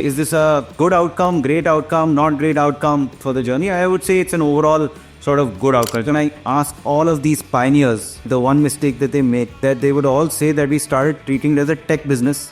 Is this a good outcome, great outcome, not great outcome for the journey? I would say it's an overall sort of good outcome. When I ask all of these pioneers, the one mistake that they made, that they would all say that we started treating it as a tech business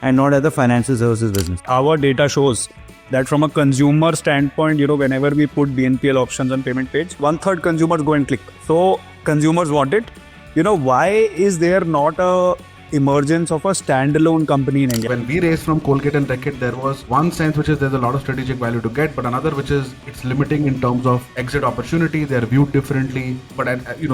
and not as a financial services business. Our data shows that from a consumer standpoint, whenever we put BNPL options on payment page, 1/3 consumers go and click. So consumers want it. Why is there not a emergence of a standalone company in India? When we raised from Colgate and Reckitt, there was one sense which is there's a lot of strategic value to get, but another which is it's limiting in terms of exit opportunity. They're viewed differently, but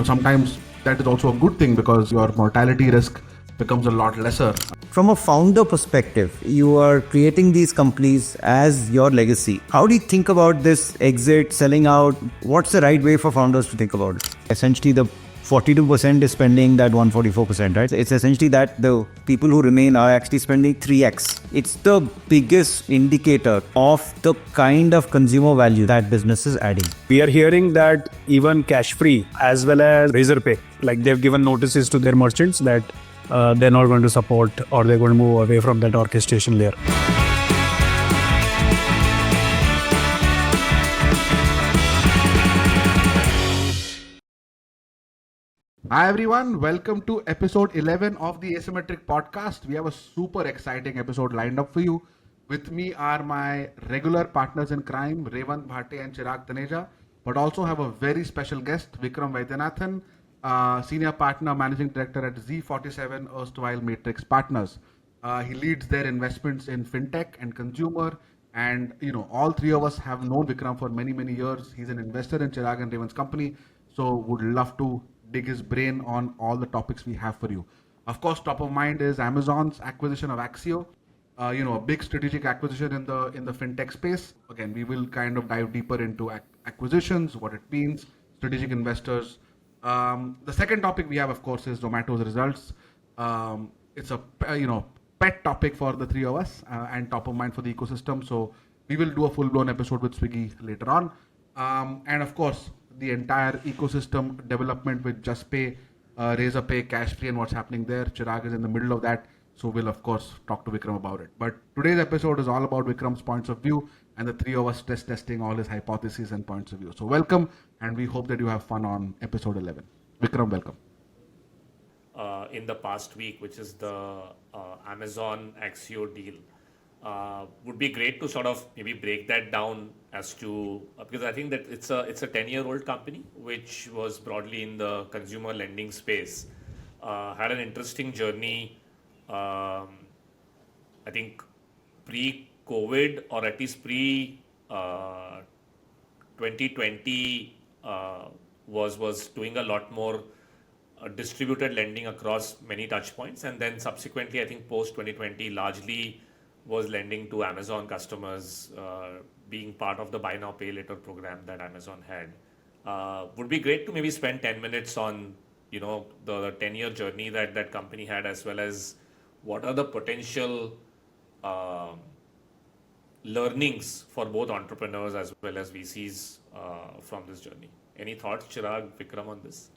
sometimes that is also a good thing because your mortality risk becomes a lot lesser. From a founder perspective, you are creating these companies as your legacy. How do you think about this exit, selling out? What's the right way for founders to think about it? Essentially, the 42% is spending that 144%, right? It's essentially that the people who remain are actually spending 3x. It's the biggest indicator of the kind of consumer value that business is adding. We are hearing that even cash free as well as Razorpay, like they've given notices to their merchants that they're not going to support or they're going to move away from that orchestration layer. Hi everyone, welcome to episode 11 of the Asymmetric podcast. We have a super exciting episode lined up for you. With me are my regular partners in crime, Revant and Chirag Taneja, but also have a very special guest, Vikram Vaidyanathan, Senior Partner Managing Director at Z47 erstwhile Matrix Partners. He leads their investments in FinTech and consumer, and all three of us have known Vikram for many years. He's an investor in Chirag and Revant's company, so would love to dig his brain on all the topics we have for you. Of course, top of mind is Amazon's acquisition of Axio, a big strategic acquisition in the fintech space. Again, we will kind of dive deeper into acquisitions, what it means, strategic investors. The second topic we have, of course, is Zomato's results. It's a pet topic for the three of us and top of mind for the ecosystem. So we will do a full-blown episode with Swiggy later on. And of course, the entire ecosystem development with Juspay, Razorpay, cash free, and what's happening there. Chirag is in the middle of that, so we'll of course talk to Vikram about it. But today's episode is all about Vikram's points of view and the three of us stress testing all his hypotheses and points of view. So welcome, and we hope that you have fun on episode 11. Vikram, welcome. In the past week, which is the Amazon Axio deal. Would be great to sort of maybe break that down as to because I think that it's a 10-year-old company which was broadly in the consumer lending space, had an interesting journey. I think pre-COVID or at least pre-2020 was doing a lot more distributed lending across many touch points, and then subsequently I think post 2020 largely was lending to Amazon customers, being part of the buy now pay later program that Amazon had. Would be great to maybe spend 10 minutes on the 10-year journey that company had, as well as what are the potential learnings for both entrepreneurs as well as VCs from this journey. Any thoughts, Chirag, Vikram, on this?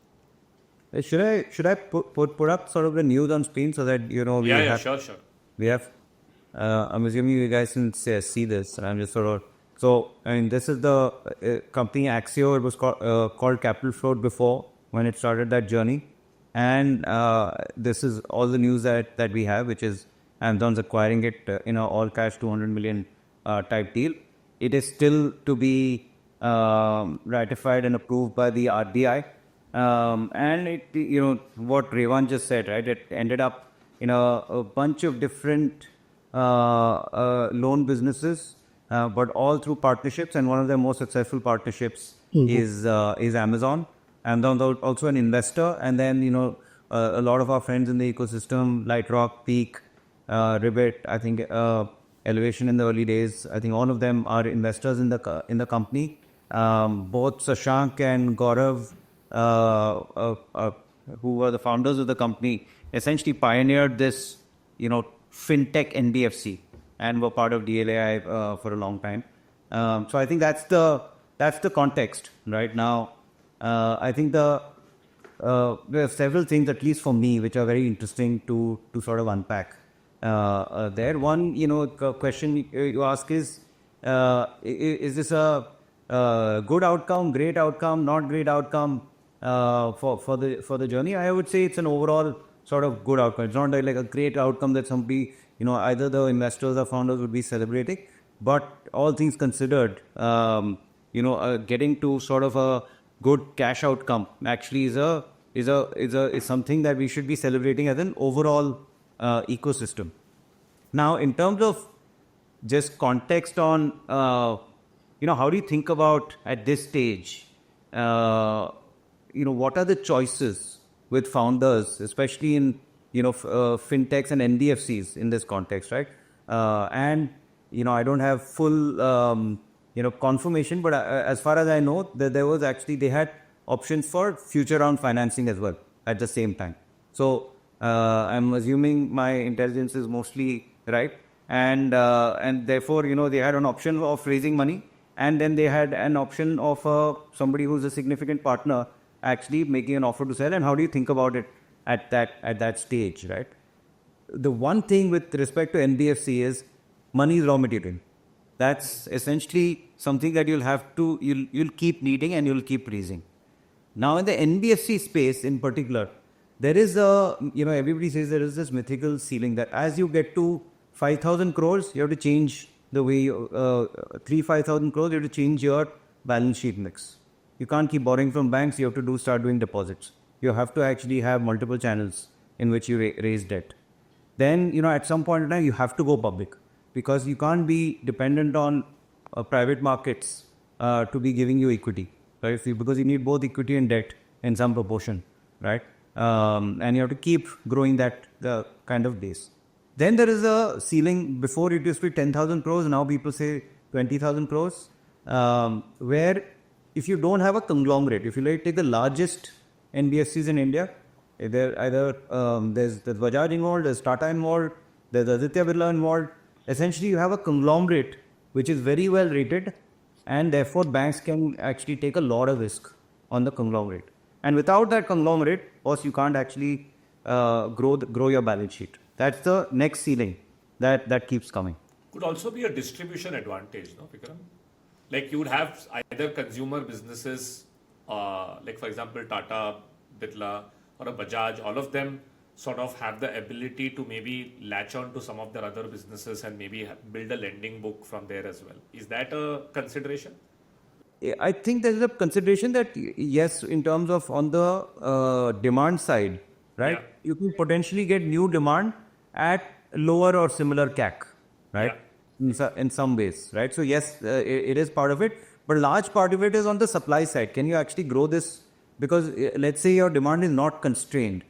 Should I put up sort of the news on screen so that Sure. We have. I'm assuming you guys can see this, and I'm just sort of. So, this is the company Axio. It was called Capital Float before when it started that journey, and this is all the news that we have, which is Amazon's acquiring it in an all cash 200 million type deal. It is still to be ratified and approved by the RBI, and it what Revant just said, right? It ended up in a bunch of different loan businesses, but all through partnerships, and one of their most successful partnerships is Amazon. Amazon is also an investor, and then a lot of our friends in the ecosystem, Lightrock, Peak, Revant, I think Elevation in the early days, I think all of them are investors in the company. Both Sashank and Gaurav, who were the founders of the company, essentially pioneered this FinTech NBFC and were part of DLAI for a long time. So I think that's the context right now. I think there are several things, at least for me, which are very interesting to sort of unpack. there. One, question you ask is this a good outcome, great outcome, not great outcome for the journey? I would say it's an overall sort of good outcome. It's not like a great outcome that somebody, either the investors or founders would be celebrating, but all things considered, getting to sort of a good cash outcome actually is something that we should be celebrating as an overall ecosystem. Now, in terms of just context on, how do you think about at this stage, what are the choices with founders, especially in, fintechs and NBFCs in this context, right? And, I don't have full, confirmation, but as far as I know, that they had options for future round financing as well at the same time. So I'm assuming my intelligence is mostly right, and therefore they had an option of raising money, and then they had an option of somebody who's a significant partner actually making an offer to sell. And how do you think about it at that stage, right? The one thing with respect to NBFC is money is raw material. That's essentially something that you'll keep needing and you'll keep raising. Now, in the NBFC space in particular, there is everybody says there is this mythical ceiling that as you get to 5,000 crores, you have to change the way 5,000 crores, you have to change your balance sheet mix. You can't keep borrowing from banks. You have to start doing deposits. You have to actually have multiple channels in which you raise debt. Then, at some point in time, you have to go public, because you can't be dependent on private markets to be giving you equity, right? Because you need both equity and debt in some proportion, right? And you have to keep growing the kind of base. Then there is a ceiling. Before it used to be 10,000 crores. Now people say 20,000 crores, where if you don't have a conglomerate, if you take the largest NBFCs in India, there's Bajaj involved, there's Tata involved, there's Aditya Birla involved. Essentially, you have a conglomerate which is very well rated, and therefore banks can actually take a lot of risk on the conglomerate. And without that conglomerate, of course, you can't actually grow your balance sheet. That's the next ceiling that keeps coming. Could also be a distribution advantage, no, Vikram? Like you would have either consumer businesses, like for example Tata, Birla, or a Bajaj. All of them sort of have the ability to maybe latch on to some of their other businesses and maybe build a lending book from there as well. Is that a consideration? I think there is a consideration that yes, in terms of on the demand side, right? Yeah. You can potentially get new demand at lower or similar CAC, right? Yeah. In some ways, right? So yes, it is part of it, but a large part of it is on the supply side. Can you actually grow this? Because let's say your demand is not constrained.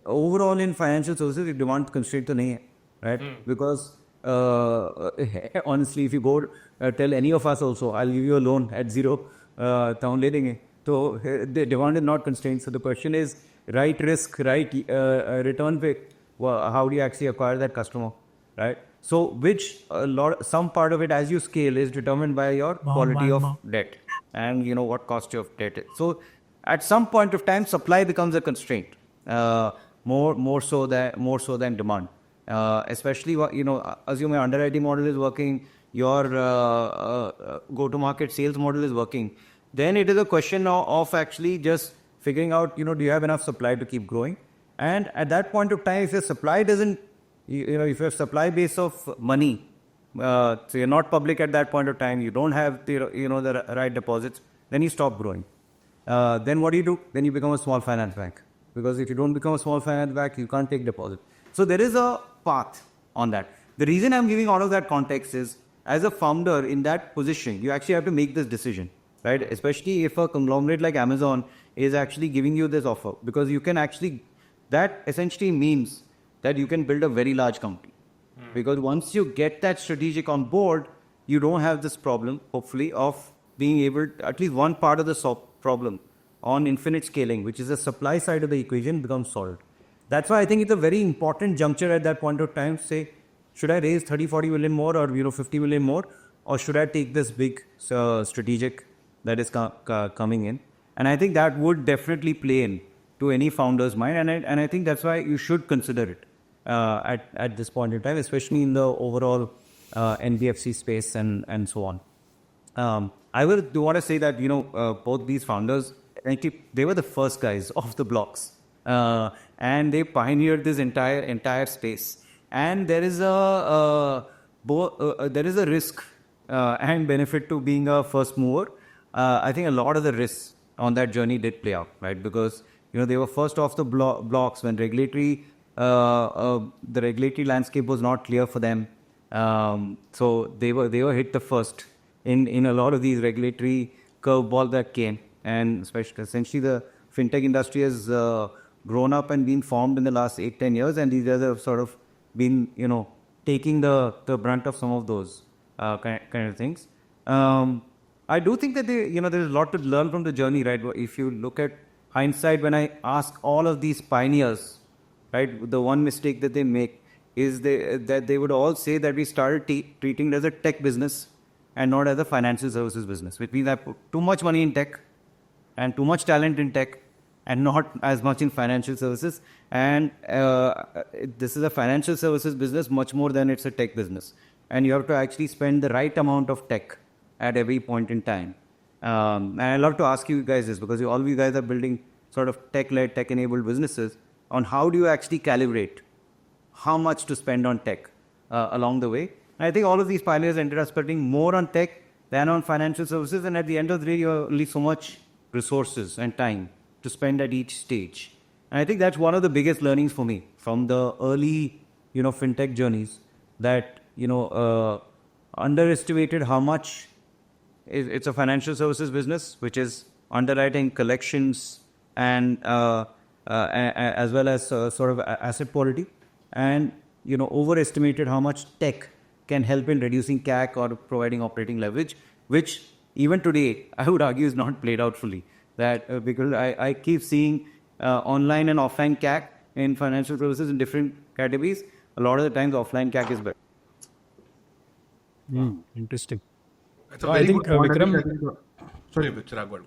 Overall in financial services, your demand constraint to nahi hai, right? Because honestly, if you go tell any of us also, I'll give you a loan at zero, so the demand is not constrained. So the question is, right risk, right return pay. How do you actually acquire that customer, right? So some part of it as you scale is determined by your quality of debt and what cost of debt is. So at some point of time, supply becomes a constraint, more so than demand. Especially assume your underwriting model is working, your go-to-market sales model is working. Then it is a question of actually just figuring out, do you have enough supply to keep growing? And at that point of time, if your supply doesn't, if your supply base of money, so you're not public at that point of time, you don't have the right deposits, then you stop growing. Then what do? Then you become a small finance bank. Because if you don't become a small finance bank, you can't take deposit. So there is a path on that. The reason I'm giving all of that context is, as a founder in that position, you actually have to make this decision, right? Especially if a conglomerate like Amazon is actually giving you this offer, because you can actually, that essentially means that you can build a very large company. Because once you get that strategic on board, you don't have this problem, hopefully, of being able to, at least one part of the problem on infinite scaling, which is the supply side of the equation, becomes solved. That's why I think it's a very important juncture at that point of time to say, should I raise 30-40 million more or 50 million more, or should I take this big strategic that is coming in? And I think that would definitely play in to any founder's mind, and I think that's why you should consider it. at this point in time, especially in the overall NBFC space and so on. I do want to say that both these founders, they were the first guys off the blocks, and they pioneered this entire space. And there is a risk and benefit to being a first mover. I think a lot of the risks on that journey did play out, right? Because they were first off the blocks when the regulatory landscape was not clear for them. So they were hit the first in a lot of these regulatory curveball that came, and essentially the fintech industry has grown up and been formed in the last 8-10 years, and these guys have sort of been taking the brunt of some of those kind of things. I do think that there's a lot to learn from the journey, right? If you look at hindsight, when I ask all of these pioneers, right, the one mistake that they make is that they would all say that we started treating it as a tech business and not as a financial services business, which means I put too much money in tech and too much talent in tech and not as much in financial services. And this is a financial services business much more than it's a tech business. And you have to actually spend the right amount of tech at every point in time. And I love to ask you guys this, because all of you guys are building sort of tech-led, tech-enabled businesses, on how do you actually calibrate how much to spend on tech along the way. I think all of these pioneers ended up spending more on tech than on financial services, and at the end of the day, you have only so much resources and time to spend at each stage. And I think that's one of the biggest learnings for me from the early, fintech journeys, that, underestimated how much it's a financial services business, which is underwriting, collections, and as well as sort of asset quality, and overestimated how much tech can help in reducing CAC or providing operating leverage, which even today I would argue is not played out fully. That because I keep seeing online and offline CAC in financial services in different categories. A lot of the times offline CAC is better. Interesting. That's a very I think good point. Vikram, Sorry, Chirag, go ahead.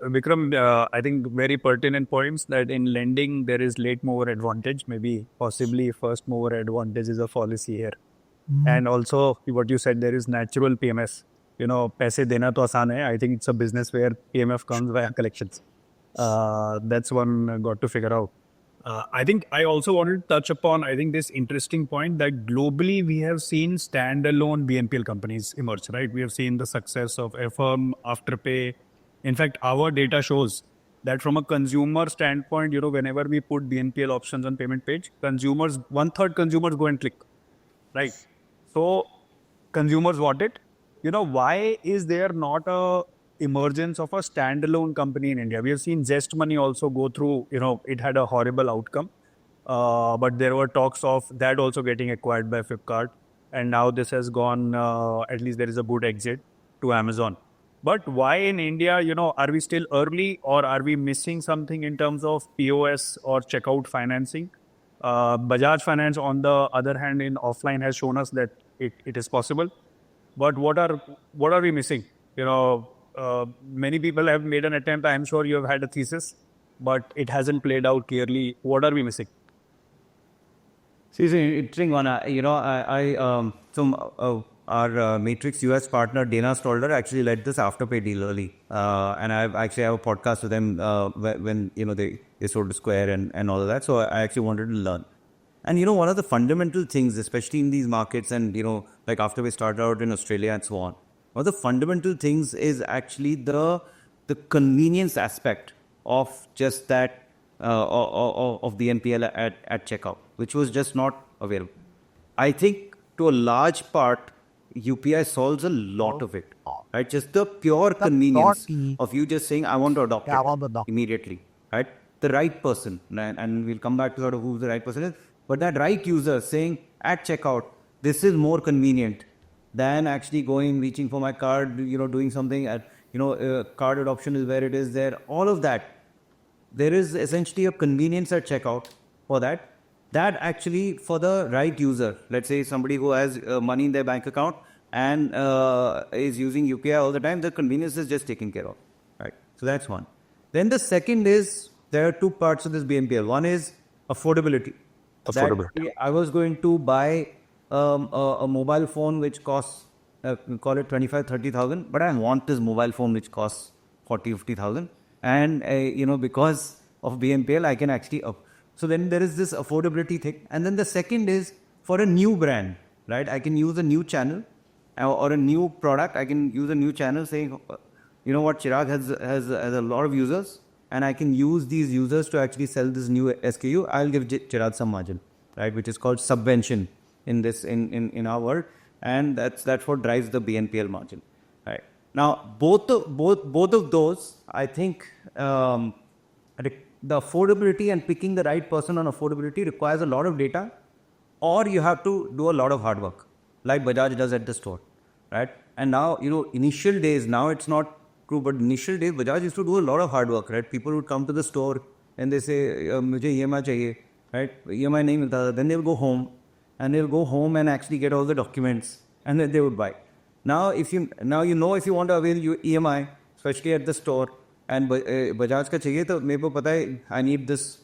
Vikram, I think very pertinent points that in lending there is late mover advantage. Maybe possibly first mover advantage is a policy here. And also what you said, there is natural PMS. Paise dena to aasan hai. I think it's a business where PMF comes via collections. That's one got to figure out. I think I also wanted to touch upon, I think, this interesting point that globally we have seen standalone BNPL companies emerge, right? We have seen the success of Affirm, Afterpay. In fact, our data shows that from a consumer standpoint, whenever we put BNPL options on payment page, 1/3 consumers go and click, right? So consumers want it. Why is there not a emergence of a standalone company in India? We have seen Zest Money also go through, it had a horrible outcome. But there were talks of that also getting acquired by Flipkart. And now this has gone, at least there is a good exit to Amazon. But why in India, are we still early, or are we missing something in terms of POS or checkout financing? Bajaj Finance, on the other hand, in offline has shown us that it is possible. But what are we missing? Many people have made an attempt. I'm sure you have had a thesis, but it hasn't played out clearly. What are we missing? See, it's an interesting one. Our Matrix US partner, Dana Stolder, actually led this Afterpay deal early. And I actually have a podcast with them when they sold to Square and all of that. So I actually wanted to learn. And one of the fundamental things, especially in these markets, and like Afterpay started out in Australia and so on, one of the fundamental things is actually the convenience aspect of just that of the NPL at checkout, which was just not available. I think to a large part, UPI solves a lot of it, right? Just the pure convenience of you just saying, I want to adopt it immediately, right? The right person, and we'll come back to sort of who the right person is, but that right user saying at checkout, this is more convenient than actually reaching for my card, doing something at, card adoption is where it is there, all of that. There is essentially a convenience at checkout for that. That actually, for the right user, let's say somebody who has money in their bank account and is using UPI all the time, the convenience is just taken care of, right? So that's one. Then the second is, there are two parts of this BNPL. One is affordability, Affordability. I was going to buy a mobile phone which costs, call it 25-30,000, but I want this mobile phone which costs 40-50,000. And, because of BNPL, I can actually up. So then there is this affordability thing. And then the second is for a new brand, right? I can use a new channel or a new product. I can use a new channel saying, you know what, Chirag has a lot of users, and I can use these users to actually sell this new SKU. I'll give Chirag some margin, right? Which is called subvention in our world, and that's what drives the BNPL margin, right? Now both of those, I think, the affordability and picking the right person on affordability requires a lot of data, or you have to do a lot of hard work, like Bajaj does at the store, right? And now, initial days, now it's not true, but initial days, Bajaj used to do a lot of hard work, right? People would come to the store and they say, "Mujhe EMI chahiye," right? EMI nahi milta tha. Then they'll go home and actually get all the documents, and then they would buy. Now, if you want to avail EMI, especially at the store, and Bajaj ka chahiye, to mere ko pata hai, I need these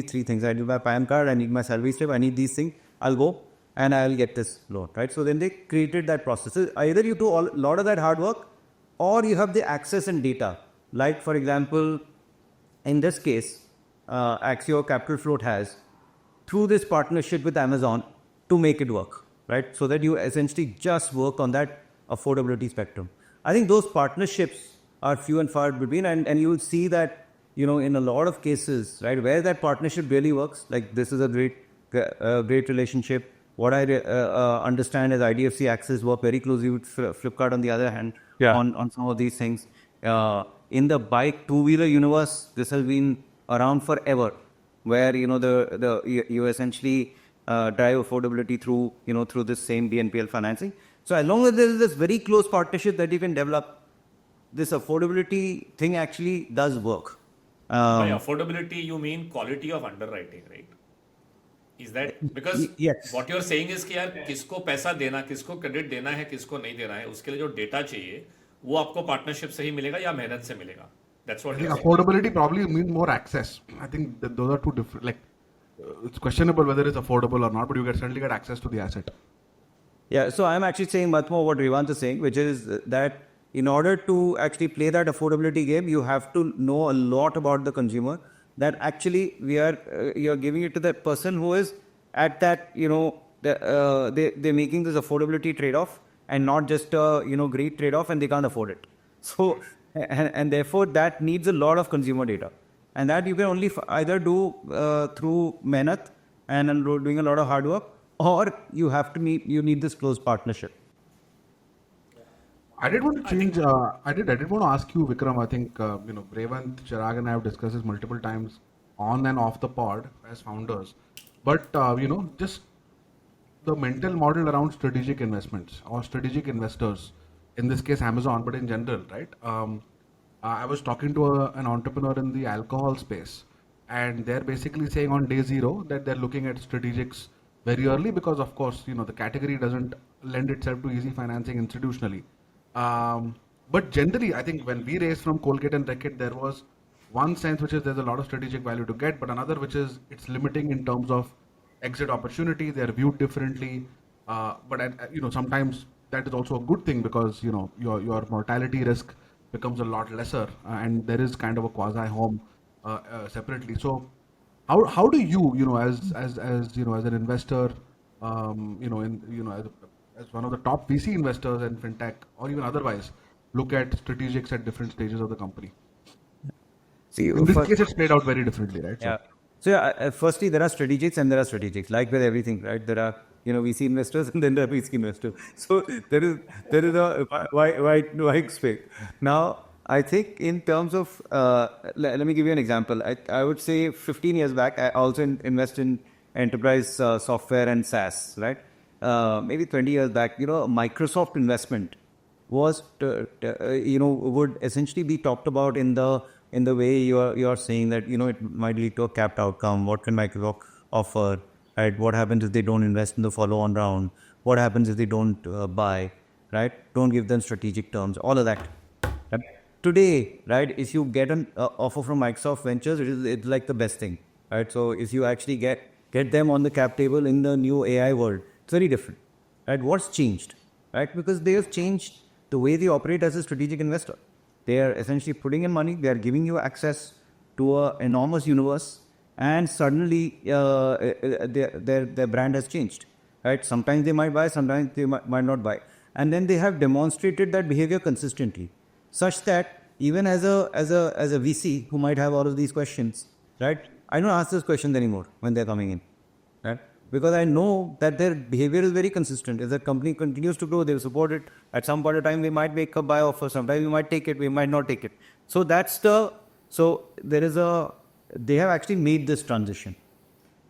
three things. I need my PAN card, I need my salary slip, I need these things. I'll go and I'll get this loan, right? So then they created that process. So either you do a lot of that hard work, or you have the access and data. Like, for example, in this case, Axio Capital Float has, through this partnership with Amazon, to make it work, right? So that you essentially just work on that affordability spectrum. I think those partnerships are few and far between, and you will see that, in a lot of cases, right, where that partnership really works, like this is a great relationship. What I understand is IDFC Axis work very closely with Flipkart on the other hand, on some of these things. In the bike two-wheeler universe, this has been around forever, where you essentially drive affordability through this same BNPL financing. So as long as there is this very close partnership that you can develop, this affordability thing actually does work. By affordability, you mean quality of underwriting, right? Is that because yes. what you're saying is कि यार किसको पैसा देना, किसको credit देना है, किसको नहीं देना है, उसके लिए जो डेटा चाहिए वो आपको पार्टनरशिप से ही मिलेगा या मेहनत से मिलेगा. That's what. I think affordability probably means more access. I think that those are two different. Like, it's questionable whether it's affordable or not, but you certainly get access to the asset. Yeah. So I'm actually saying much more what Revant is saying, which is that in order to actually play that affordability game, you have to know a lot about the consumer. That actually you're giving it to that person who is at that, they're making this affordability trade-off and not just a great trade-off, and they can't afford it. So and therefore that needs a lot of consumer data, and that you can only either do through mehnat and doing a lot of hard work, or you need this close partnership. I did want to change. I did want to ask you, Vikram. I think Revant, Chirag, and I have discussed this multiple times on and off the pod as founders. But just the mental model around strategic investments or strategic investors, in this case Amazon, but in general, right? I was talking to an entrepreneur in the alcohol space, and they're basically saying on day zero that they're looking at strategics very early because, of course, the category doesn't lend itself to easy financing institutionally. But generally, I think when we raised from Colgate and Reckitt, there was one sense which is there's a lot of strategic value to get, but another which is it's limiting in terms of exit opportunity. They're viewed differently, but sometimes that is also a good thing because your mortality risk becomes a lot lesser, and there is kind of a quasi home separately. So how do you as an investor, as one of the top VC investors in FinTech or even otherwise, look at strategics at different stages of the company? See, in this case, it's played out very differently, right? Yeah. So firstly, there are strategics and there are strategics, like with everything, right? There are VC investors and then there are VC investors. So there is a wide space. Now, I think in terms of, let me give you an example. I would say 15 years back, I also invest in enterprise software and SaaS, right? Maybe 20 years back, Microsoft investment was, would essentially be talked about in the way you're saying that, it might lead to a capped outcome. What can Microsoft offer? Right? What happens if they don't invest in the follow-on round? What happens if they don't buy? Right? Don't give them strategic terms. All of that. Right? Today, right? If you get an offer from Microsoft Ventures, it's like the best thing. Right? So if you actually get get them on the cap table in the new AI world. It's very different, right? What's changed, right? Because they have changed the way they operate as a strategic investor. They are essentially putting in money. They are giving you access to an enormous universe, and suddenly their brand has changed, right? Sometimes they might buy, sometimes they might not buy, and then they have demonstrated that behavior consistently, such that even as a VC who might have all of these questions, right? I don't ask those questions anymore when they're coming in, right? Because I know that their behavior is very consistent. If the company continues to grow, they'll support it. At some point of time, we might make a buy offer. Sometimes we might take it, we might not take it. So they have actually made this transition.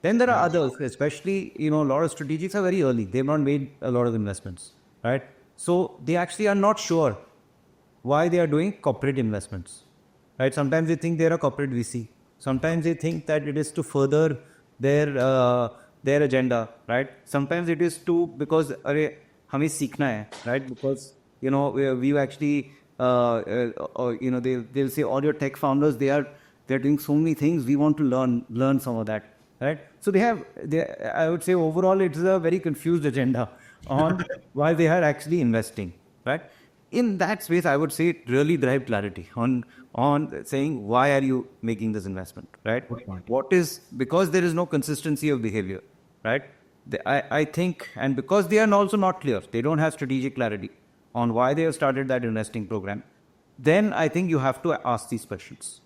Then there are others, especially, a lot of strategics are very early. They've not made a lot of investments, right? So they actually are not sure why they are doing corporate investments, right? Sometimes they think they're a corporate VC. Sometimes they think that it is to further their agenda, right? Sometimes it is because हमें सीखना है, right? Because we've actually they'll say all your tech founders they're doing so many things. We want to learn some of that, right? So I would say overall it's a very confused agenda on why they are actually investing, right? In that space, I would say it really drive clarity on saying why are you making this investment, right? Because there is no consistency of behavior, right? I think, and because they are also not clear, they don't have strategic clarity on why they have started that investing program, then I think you have to ask these questions.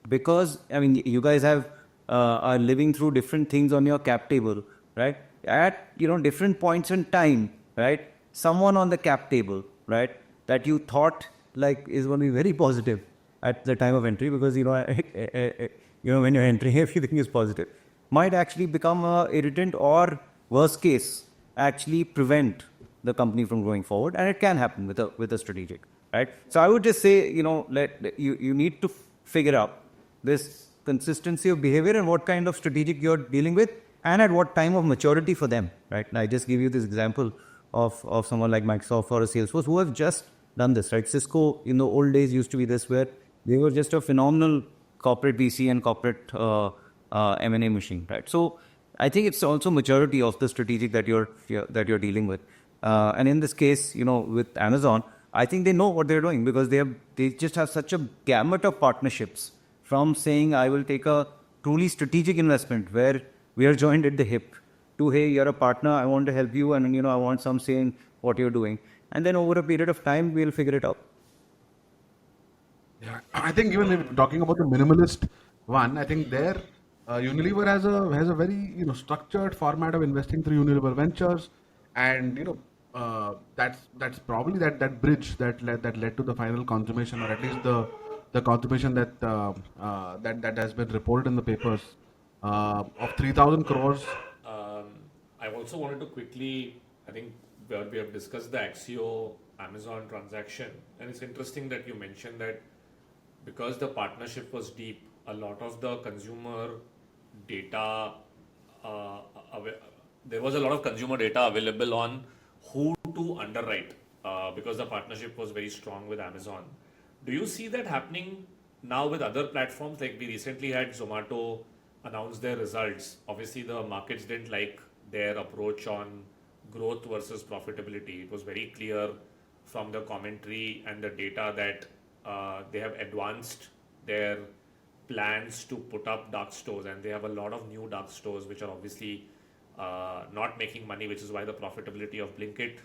Because, you guys are living through different things on your cap table, right? At, different points in time, right? Someone on the cap table, right, that you thought is going to be very positive at the time of entry, because, when you're entering, everything is positive, might actually become an irritant, or worst case, actually prevent the company from going forward. And it can happen with a strategic, right? So I would just say, you need to figure out this consistency of behavior and what kind of strategic you're dealing with, and at what time of maturity for them, right? And I just give you this example of someone like Microsoft or a Salesforce who have just done this, right? Cisco in the old days used to be this, where they were just a phenomenal corporate VC and corporate M&A machine, right? So I think it's also maturity of the strategic that you're dealing with. And in this case, with Amazon, I think they know what they're doing, because they just have such a gamut of partnerships, from saying I will take a truly strategic investment where we are joined at the hip, to, hey, you're a partner, I want to help you, and I want some say in what you're doing. And then over a period of time, we'll figure it out. Yeah, I think even if talking about the minimalist one, I think there Unilever has a very structured format of investing through Unilever Ventures, and that's probably that bridge that led to the final consummation, or at least the consummation that has been reported in the papers of 3,000 crores. I also wanted to quickly, I think we have discussed the Axio Amazon transaction, and it's interesting that you mentioned that because the partnership was deep, a lot of the consumer data, there was a lot of consumer data available on who to underwrite, because the partnership was very strong with Amazon. Do you see that happening now with other platforms? Like, we recently had Zomato announce their results. Obviously, the markets didn't like their approach on growth versus profitability. It was very clear from the commentary and the data that they have advanced their plans to put up dark stores, and they have a lot of new dark stores which are obviously not making money, which is why the profitability of Blinkit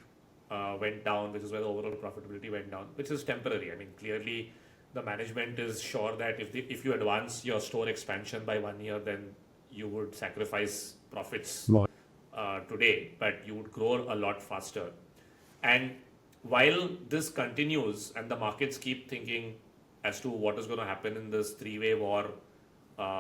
went down, which is why the overall profitability went down, which is temporary. Clearly the management is sure that if you advance your store expansion by 1 year, then you would sacrifice profits today, but you would grow a lot faster. And while this continues and the markets keep thinking as to what is going to happen in this three-way war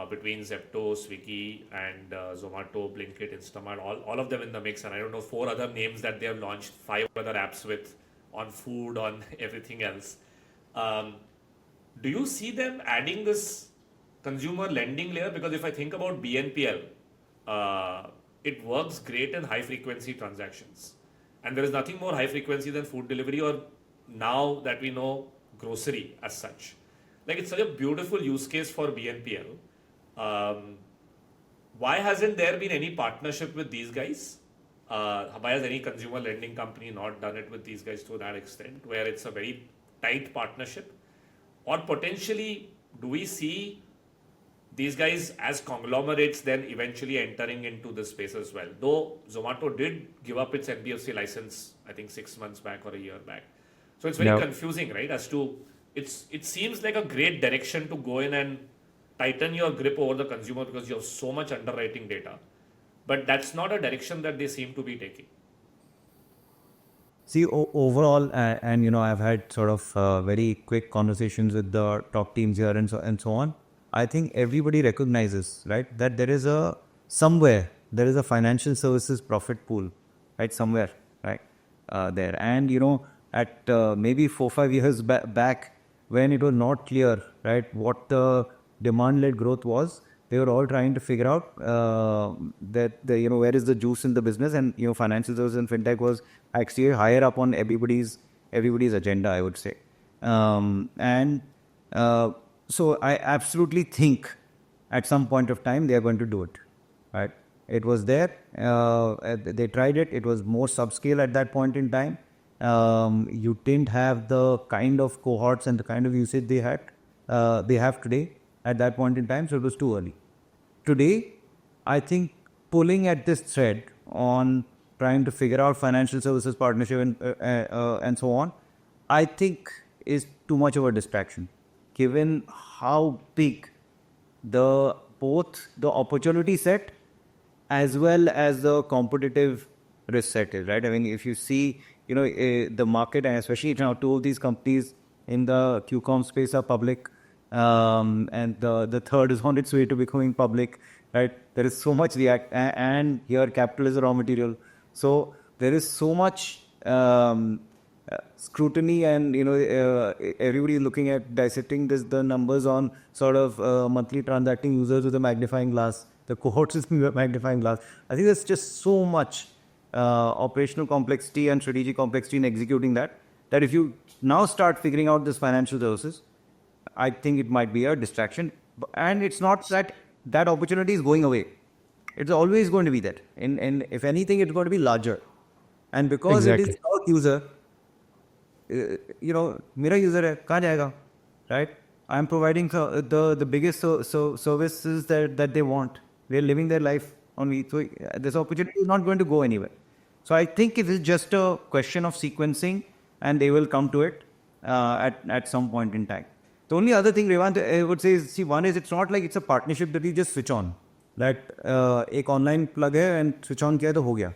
between Zepto, Swiggy, and Zomato, Blinkit, Instamart, all of them in the mix, and I don't know, 4 other names that they have launched, 5 other apps with, on food, on everything else. Do you see them adding this consumer lending layer? Because if I think about BNPL, it works great in high frequency transactions, and there is nothing more high frequency than food delivery, or now that we know, grocery as such. Like, it's such a beautiful use case for BNPL. why hasn't there been any partnership with these guys? Why has any consumer lending company not done it with these guys to that extent, where it's a very tight partnership? Or potentially, do we see these guys as conglomerates then eventually entering into this space as well? Though Zomato did give up its NBFC license, I think 6 months back or a year back. So it's very confusing, right? As to it seems like a great direction to go in and tighten your grip over the consumer because you have so much underwriting data. But that's not a direction that they seem to be taking. See, overall, and I've had sort of very quick conversations with the top teams here and so on. I think everybody recognizes, right, that there is a financial services profit pool, right, somewhere, right, there. And at maybe 4-5 years back, when it was not clear, right, what the demand-led growth was, they were all trying to figure out that where is the juice in the business, and financial services and fintech was actually higher up on everybody's agenda, I would say. So I absolutely think at some point of time they are going to do it, right? It was there. They tried it. It was more subscale at that point in time. You didn't have the kind of cohorts and the kind of usage they have today at that point in time. So it was too early. Today, I think pulling at this thread on trying to figure out financial services partnership and so on, I think is too much of a distraction, given how big both the opportunity set as well as the competitive risk set is, right? I mean, if you see, the market, and especially now 2 of these companies in the QCom space are public, and the third is on its way to becoming public, right? There is so much and here capital is a raw material. So there is so much scrutiny, and everybody is looking at dissecting the numbers on sort of monthly transacting users with a magnifying glass, the cohorts with a magnifying glass. I think there's just so much operational complexity and strategic complexity in executing that if you now start figuring out this financial services, I think it might be a distraction. And it's not that opportunity is going away. It's always going to be there. And if anything, it's going to be larger. And because it is our user, मेरा user है, कहाँ जाएगा, right? I'm providing the biggest services that they want. They're living their life on me. So this opportunity is not going to go anywhere. So I think it is just a question of sequencing, and they will come to it at some point in time. The only other thing, Revant, I would say is, one is it's not like it's a partnership that you just switch on. That एक online plug है and switch on किया तो हो गया.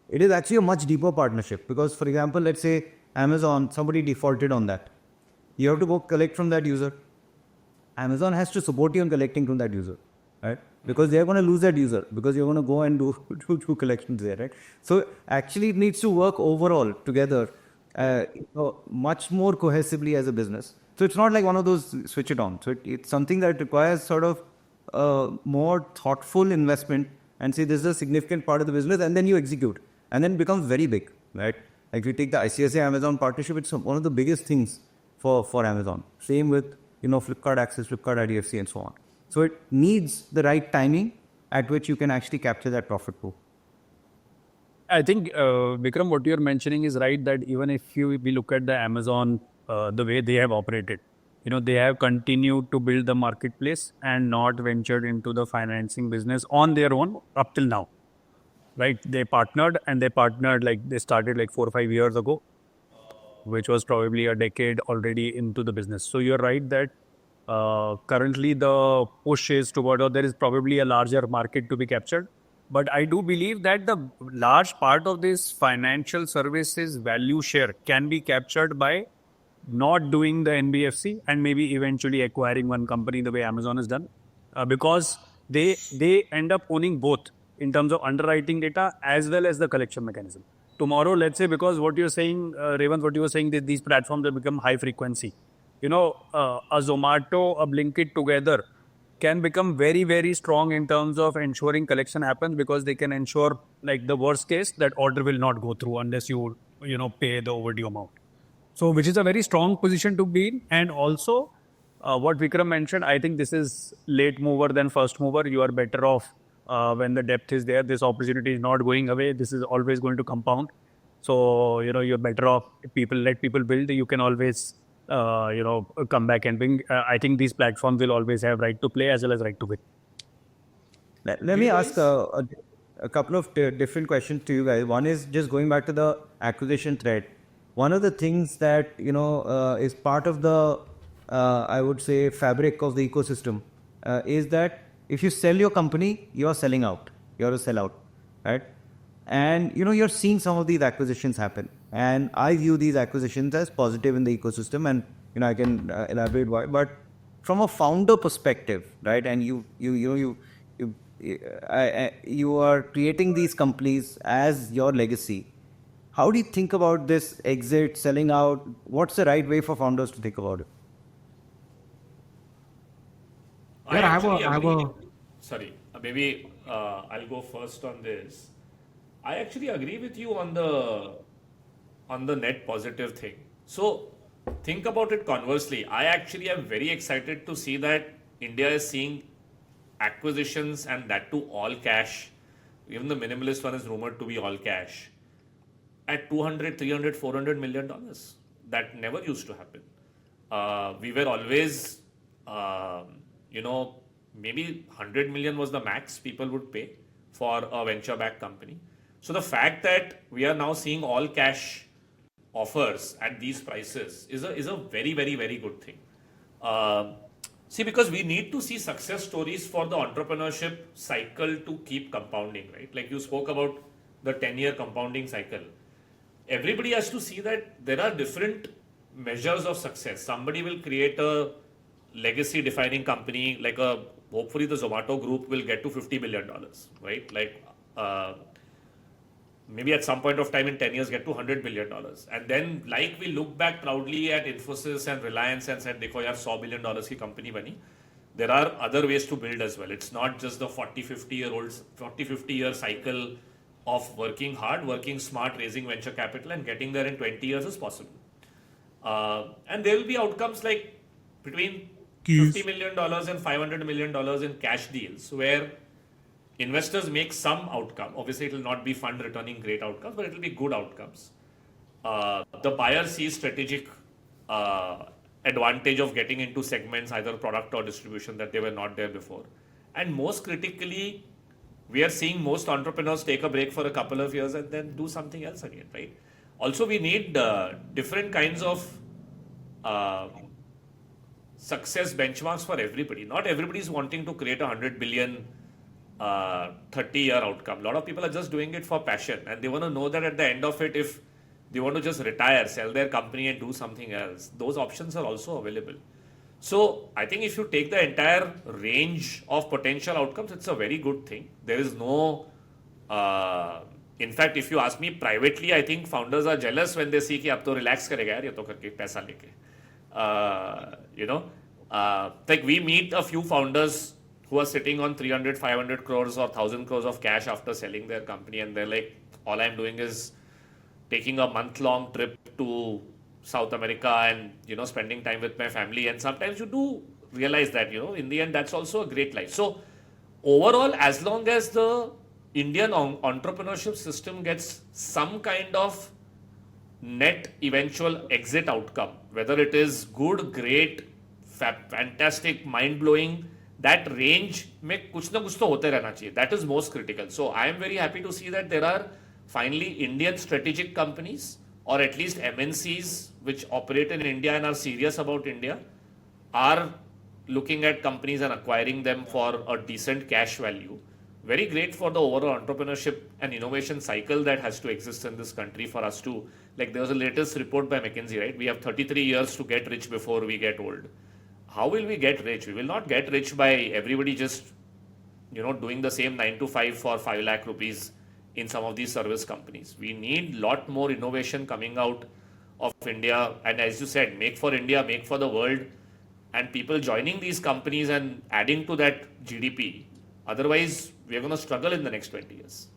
It is actually a much deeper partnership because, for example, let's say Amazon, somebody defaulted on that. You have to go collect from that user. Amazon has to support you in collecting from that user, right? Because they're going to lose that user because you're going to go and do collections there, right? So actually it needs to work overall together much more cohesively as a business. So it's not like one of those switch it on. So it's something that requires sort of more thoughtful investment and say this is a significant part of the business, and then you execute, and then it becomes very big, right? Like if you take the ICICI Amazon partnership, it's one of the biggest things for Amazon. Same with Flipkart Access, Flipkart IDFC, and so on. So it needs the right timing at which you can actually capture that profit pool. I think, Vikram, what you're mentioning is right, that even if we look at the Amazon, the way they have operated, they have continued to build the marketplace and not ventured into the financing business on their own up till now, right? They partnered like they started like 4 or 5 years ago, which was probably a decade already into the business. So you're right that currently the push is toward, or there is probably a larger market to be captured. But I do believe that the large part of this financial services value share can be captured by not doing the NBFC and maybe eventually acquiring one company the way Amazon has done, because they end up owning both in terms of underwriting data as well as the collection mechanism. Tomorrow, let's say, because what you're saying, Revant, what you were saying, that these platforms have become high frequency. A Zomato, a Blinkit together can become very, very strong in terms of ensuring collection happens, because they can ensure, like the worst case, that order will not go through unless you pay the overdue amount. So, which is a very strong position to be in. And also, what Vikram mentioned, I think this is late mover than first mover. You are better off when the depth is there, this opportunity is not going away. This is always going to compound. So, you're better off if let people build. You can always, come back and bring. I think these platforms will always have right to play as well as right to win. Let me ask a couple of different questions to you guys. One is just going back to the acquisition thread. One of the things that is part of the I would say fabric of the ecosystem is that if you sell your company, you are selling out. You're a sellout, right? And you're seeing some of these acquisitions happen, and I view these acquisitions as positive in the ecosystem, and I can elaborate why. But from a founder perspective, right? And you are creating these companies as your legacy. How do you think about this exit, selling out? What's the right way for founders to think about it? Sorry, maybe I'll go first on this. I actually agree with you on the net positive thing. So think about it conversely. I actually am very excited to see that India is seeing acquisitions, and that too all cash. Even the minimalist one is rumored to be all cash at 200, 300, 400 million dollars. That never used to happen. We were always, maybe 100 million was the max people would pay for a venture-backed company. So the fact that we are now seeing all cash offers at these prices is a very, very, very good thing. See, because we need to see success stories for the entrepreneurship cycle to keep compounding, right? Like you spoke about the 10-year compounding cycle. Everybody has to see that there are different measures of success. Somebody will create a legacy defining company, hopefully the Zomato group will get to $50 billion, right? Maybe at some point of time in 10 years get to $100 billion. And then we look back proudly at Infosys and Reliance and said, dekho yaar, $100 billion ki company bani. There are other ways to build as well. It's not just the 40-50 year cycle of working hard, working smart, raising venture capital and getting there in 20 years is possible. And there will be outcomes like between $50 million and $500 million in cash deals where investors make some outcome. Obviously, it will not be fund returning great outcomes, but it will be good outcomes. The buyer sees strategic advantage of getting into segments, either product or distribution, that they were not there before. And most critically, we are seeing most entrepreneurs take a break for a couple of years and then do something else again, right? Also, we need different kinds of success benchmarks for everybody. Not everybody is wanting to create 100 billion 30-year outcome. A lot of people are just doing it for passion, and they want to know that at the end of it, if they want to just retire, sell their company and do something else, those options are also available. So I think if you take the entire range of potential outcomes, it's a very good thing. There is no, in fact, if you ask me privately, I think founders are jealous when they see कि अब तो relax करेगा यार ये तो करके पैसा लेके. Like we meet a few founders who are sitting on 300, 500 crores or 1,000 crores of cash after selling their company, and they're like, all I'm doing is taking a month-long trip to South America and spending time with my family. And sometimes you do realize that in the end that's also a great life. So overall, as long as the Indian entrepreneurship system gets some kind of net eventual exit outcome, whether it is good, great, fantastic, mind-blowing, that range में कुछ ना कुछ तो होते रहना चाहिए. That is most critical. So I am very happy to see that there are finally Indian strategic companies, or at least MNCs which operate in India and are serious about India, are looking at companies and acquiring them for a decent cash value. Very great for the overall entrepreneurship and innovation cycle that has to exist in this country for us to, like there was a latest report by McKinsey, right? We have 33 years to get rich before we get old. How will we get rich? We will not get rich by everybody just, doing the same 9 to 5 for 5 lakh rupees in some of these service companies. We need lot more innovation coming out of India. And as you said, make for India, make for the world, and people joining these companies and adding to that GDP. Otherwise, we are going to struggle in the next 20 years.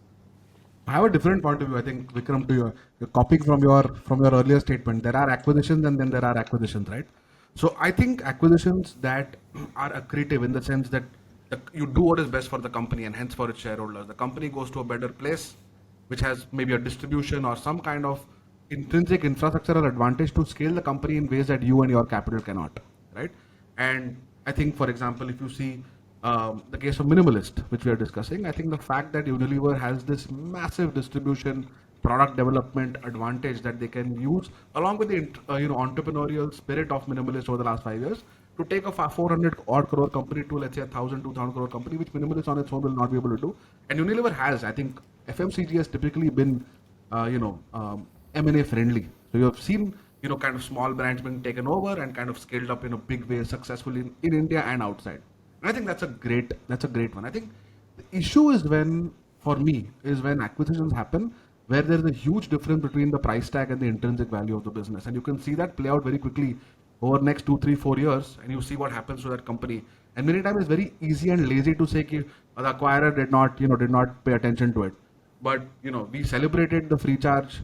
I have a different point of view. I think, Vikram, to your copying from your earlier statement, there are acquisitions and then there are acquisitions, right? So I think acquisitions that are accretive in the sense that you do what is best for the company and hence for its shareholders. The company goes to a better place, which has maybe a distribution or some kind of intrinsic infrastructural advantage to scale the company in ways that you and your capital cannot, right? And I think, for example, if you see the case of Minimalist, which we are discussing, I think the fact that Unilever has this massive distribution, product development advantage that they can use, along with the entrepreneurial spirit of Minimalist over the last 5 years, to take a 400 odd crore company to, let's say, 1,000, 2,000 crore company, which Minimalist on its own will not be able to do. And Unilever has, I think, FMCG has typically been, M&A friendly. So you have seen, kind of small brands being taken over and kind of scaled up in a big way successfully in India and outside. And I think that's a great one. I think the issue is for me, when acquisitions happen, where there is a huge difference between the price tag and the intrinsic value of the business. And you can see that play out very quickly over the next 2, 3, 4 years, and you see what happens to that company. And many times it's very easy and lazy to say the acquirer did not pay attention to it. But we celebrated the free charge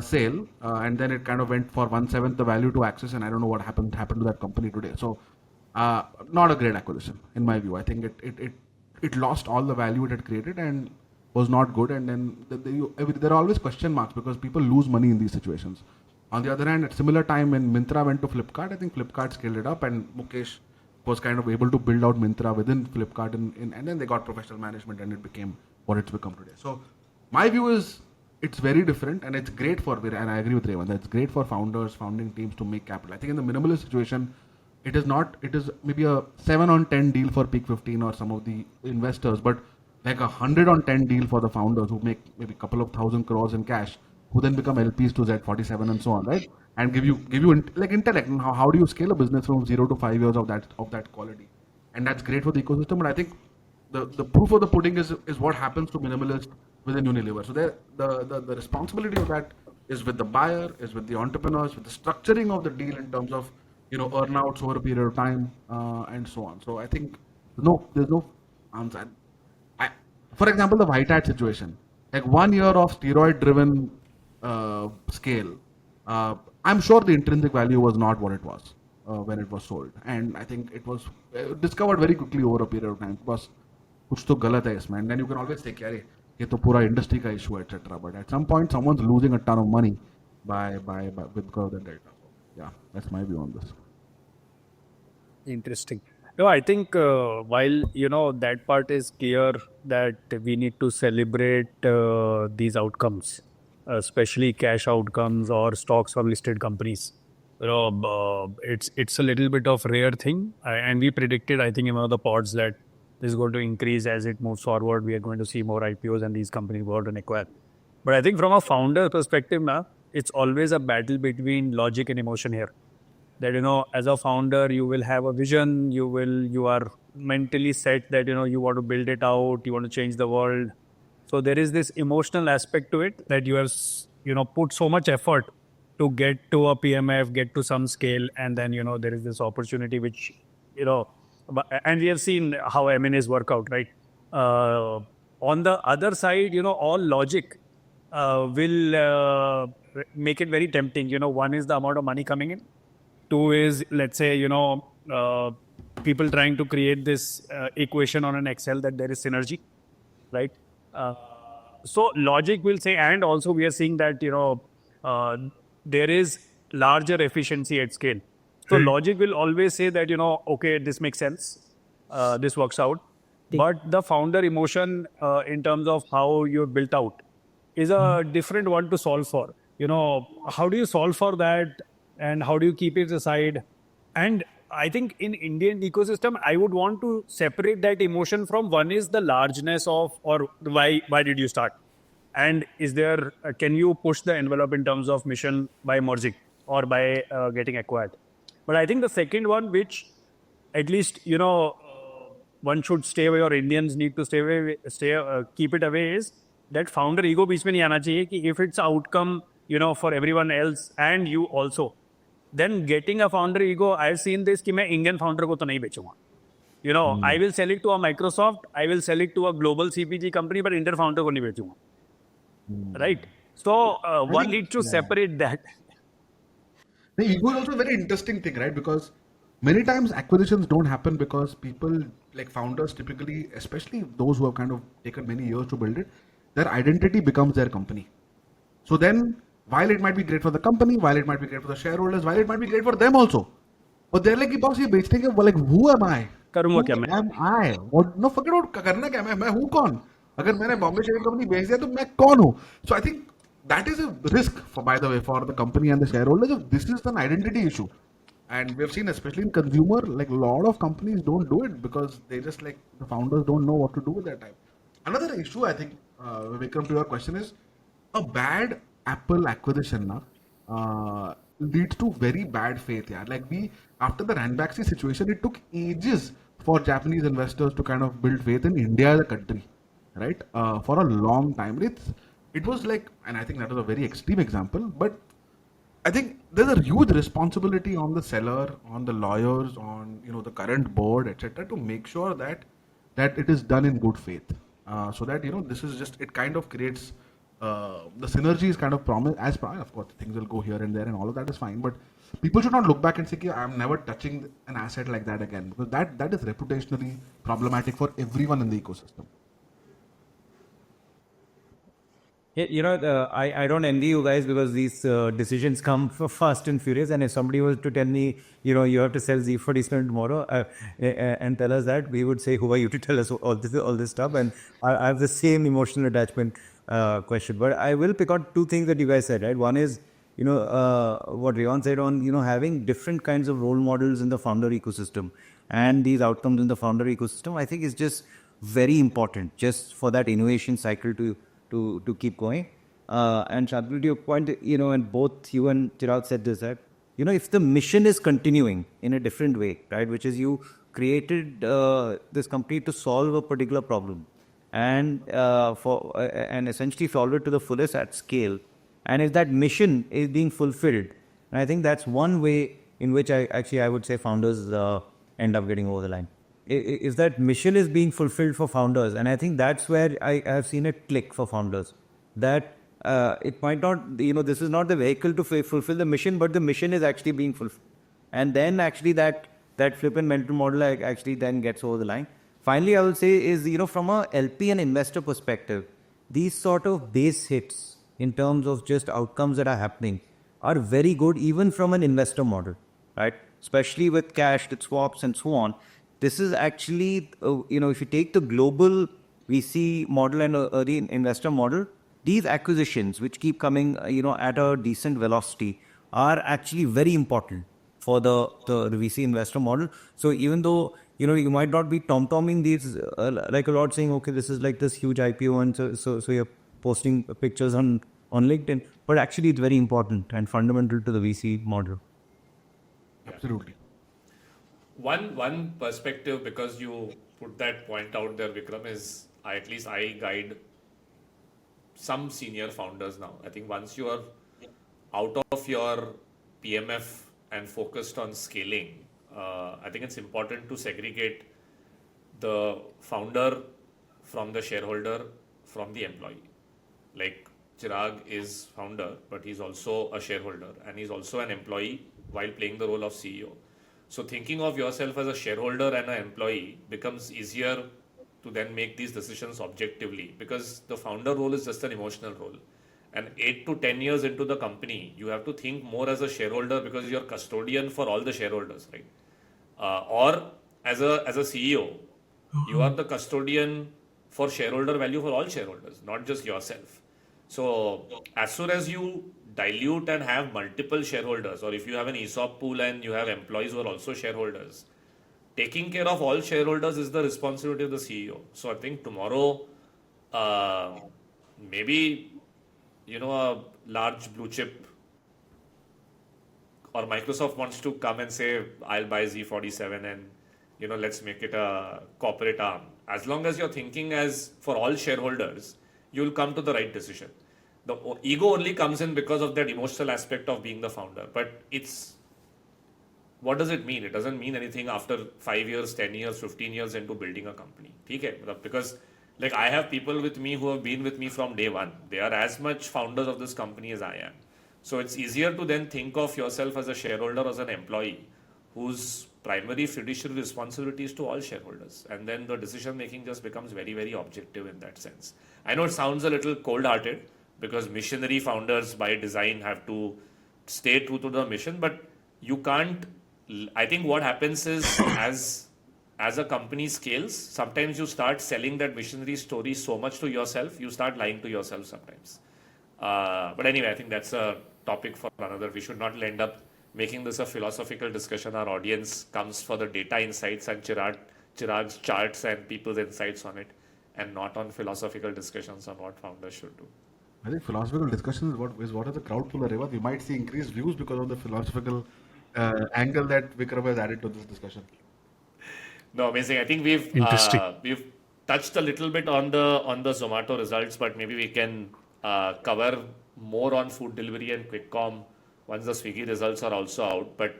sale, and then it kind of went for 1/7 the value to Axis, and I don't know what happened to that company today. So, not a great acquisition in my view. I think it lost all the value it had created and was not good. And then there are always question marks because people lose money in these situations. On the other hand, at similar time when Myntra went to Flipkart, I think Flipkart scaled it up, and Mukesh was kind of able to build out Myntra within Flipkart, and then they got professional management, and it became what it's become today. So, my view is it's very different, and it's great and I agree with Revant, it's great for founding teams to make capital. I think in the Minimalist situation, it is maybe a 7 on 10 deal for Peak 15 or some of the investors, but like 100 on 10 deal for the founders who make maybe a couple of 1,000 crores in cash, who then become LPs to Z47 and so on, right? And give you like intellect. And how do you scale a business from 0 to 5 years of that quality? And that's great for the ecosystem. But I think the proof of the pudding is what happens to Minimalist within Unilever. So the responsibility of that is with the buyer, is with the entrepreneurs, with the structuring of the deal in terms of earnouts over a period of time, and so on. So I think there's no answer. For example, the White Hat situation, like 1 year of steroid-driven scale, I'm sure the intrinsic value was not what it was when it was sold, and I think it was discovered very quickly over a period of time. Because कुछ तो गलत है इसमें, and then you can always say, "अरे ये तो पूरा industry का issue है, etc." But at some point, someone's losing a ton of money by because of the data. So, yeah, that's my view on this. Interesting. No, I think while that part is clear that we need to celebrate these outcomes, especially cash outcomes or stocks from listed companies. It's a little bit of rare thing, and we predicted, I think, in one of the pods that this is going to increase as it moves forward. We are going to see more IPOs and these companies go out and acquire. But I think from a founder perspective now, it's always a battle between logic and emotion here. That as a founder, you will have a vision. You are mentally set that you want to build it out. You want to change the world. So there is this emotional aspect to it that you have put so much effort to get to a PMF, get to some scale, and then there is this opportunity which and we have seen how M&As work out, right? On the other side, all logic will make it very tempting. One is the amount of money coming in. Two is, let's say, people trying to create this equation on an Excel that there is synergy, right? So logic will say, and also we are seeing that, there is larger efficiency at scale. So logic will always say that, okay, this makes sense. This works out. But the founder emotion in terms of how you're built out is a different one to solve for. How do you solve for that? And how do you keep it aside? And I think in Indian ecosystem, I would want to separate that emotion from one is the largeness of, or why did you start? And is there, can you push the envelope in terms of mission by merging or by getting acquired? But I think the second one, which at least, one should stay away, or Indians need to stay away, keep it away, is that founder ego बीच में नहीं आना चाहिए कि if it's outcome, for everyone else and you also, then getting a founder ego, I've seen this कि मैं Indian founder को तो नहीं बेचूंगा. I will sell it to a Microsoft, I will sell it to a global CPG company, but Indian founder को नहीं बेचूंगा. Right? So one needs to separate that. The ego is also a very interesting thing, right? Because Many times acquisitions don't happen because people, like founders typically, especially those who have kind of taken many years to build it, their identity becomes their company. So then, while it might be great for the company, while it might be great for the shareholders, while it might be great for them also, but they're like, boss, ये बेचने के, like, who am I? करूंगा Who क्या मैं? am I? What? No, forget about करना क्या, मैं हूँ कौन? अगर मैंने बॉम्बे शेविंग कंपनी बेच दिया तो मैं कौन हूँ? So I think that is a risk, for, by the way, for the company and the shareholders. If this is an identity issue, and we've seen, especially in consumer, like a lot of companies don't do it because they just, like, the founders don't know what to do with their time. Another issue, I think, Vikram, to your question is a bad Apple acquisition now leads to very bad faith. Yeah, like we after the Ranbaxy situation, it took ages for Japanese investors to kind of build faith in India as a country, right? For a long time, it was like, and I think that was a very extreme example, but I think there's a huge responsibility on the seller, on the lawyers, on the current board, etc., to make sure that it is done in good faith, so that this is just it kind of creates the synergy is kind of promise as promised. Of course, things will go here and there, and all of that is fine. But people should not look back and say, "I'm never touching an asset like that again," because that is reputationally problematic for everyone in the ecosystem. I don't envy you guys because these decisions come fast and furious. And if somebody was to tell me, you have to sell Z47 tomorrow and tell us that, we would say, who are you to tell us all this stuff? And I have the same emotional attachment question. But I will pick out two things that you guys said, right? One is, what Revant said on, having different kinds of role models in the founder ecosystem and these outcomes in the founder ecosystem, I think is just very important just for that innovation cycle to keep going. And Shantanu, to your point, and both you and Chirag said this, that, if the mission is continuing in a different way, right, which is you created this company to solve a particular problem and and essentially solve it to the fullest at scale. And if that mission is being fulfilled, and I think that's one way in which I would say founders end up getting over the line. Is that mission is being fulfilled for founders, and I think that's where I have seen it click for founders. That it might not, this is not the vehicle to fulfill the mission, but the mission is actually being fulfilled, and then actually that flippant mental model actually then gets over the line. Finally, I will say is from a LP and investor perspective, these sort of base hits in terms of just outcomes that are happening are very good even from an investor model, right? Especially with cash, with swaps and so on. This is actually, if you take the global VC model and the investor model, these acquisitions, which keep coming, at a decent velocity, are actually very important for the VC investor model. So even though, you might not be tom-tomming these, like a lot saying, okay, this is like this huge IPO, and so you're posting pictures on LinkedIn, but actually it's very important and fundamental to the VC model. Absolutely. One perspective, because you put that point out there, Vikram, is at least I guide some senior founders now. I think once you are out of your PMF and focused on scaling, I think it's important to segregate the founder from the shareholder from the employee. Like Chirag is founder, but he's also a shareholder and he's also an employee while playing the role of CEO. So thinking of yourself as a shareholder and an employee becomes easier to then make these decisions objectively, because the founder role is just an emotional role. And 8 to 10 years into the company, you have to think more as a shareholder because you're custodian for all the shareholders, right? Or as a CEO, you are the custodian for shareholder value for all shareholders, not just yourself. So as soon as you dilute and have multiple shareholders, or if you have an ESOP pool and you have employees who are also shareholders, taking care of all shareholders is the responsibility of the CEO. So I think tomorrow, maybe, a large blue chip or Microsoft wants to come and say, I'll buy Z47 and, let's make it a corporate arm. As long as you're thinking as for all shareholders, you'll come to the right decision. The ego only comes in because of that emotional aspect of being the founder. But what does it mean? It doesn't mean anything after 5 years, 10 years, 15 years into building a company. Okay? Because like I have people with me who have been with me from day one. They are as much founders of this company as I am. So it's easier to then think of yourself as a shareholder, as an employee who's primary fiduciary responsibilities to all shareholders. And then the decision making just becomes very, very objective in that sense. I know it sounds a little cold hearted because missionary founders by design have to stay true to the mission, but you can't. I think what happens is as a company scales, sometimes you start selling that missionary story so much to yourself, you start lying to yourself sometimes. But anyway, I think that's a topic for another. We should not end up making this a philosophical discussion. Our audience comes for the data insights and Chirag's charts and people's insights on it, and not on philosophical discussions on what founders should do. I think philosophical discussion is what is the crowd puller, Revant. We might see increased views because of the philosophical angle that Vikram has added to this discussion. No, amazing. I think we've touched a little bit on the Zomato results, but maybe we can cover more on food delivery and quick com once the Swiggy results are also out. But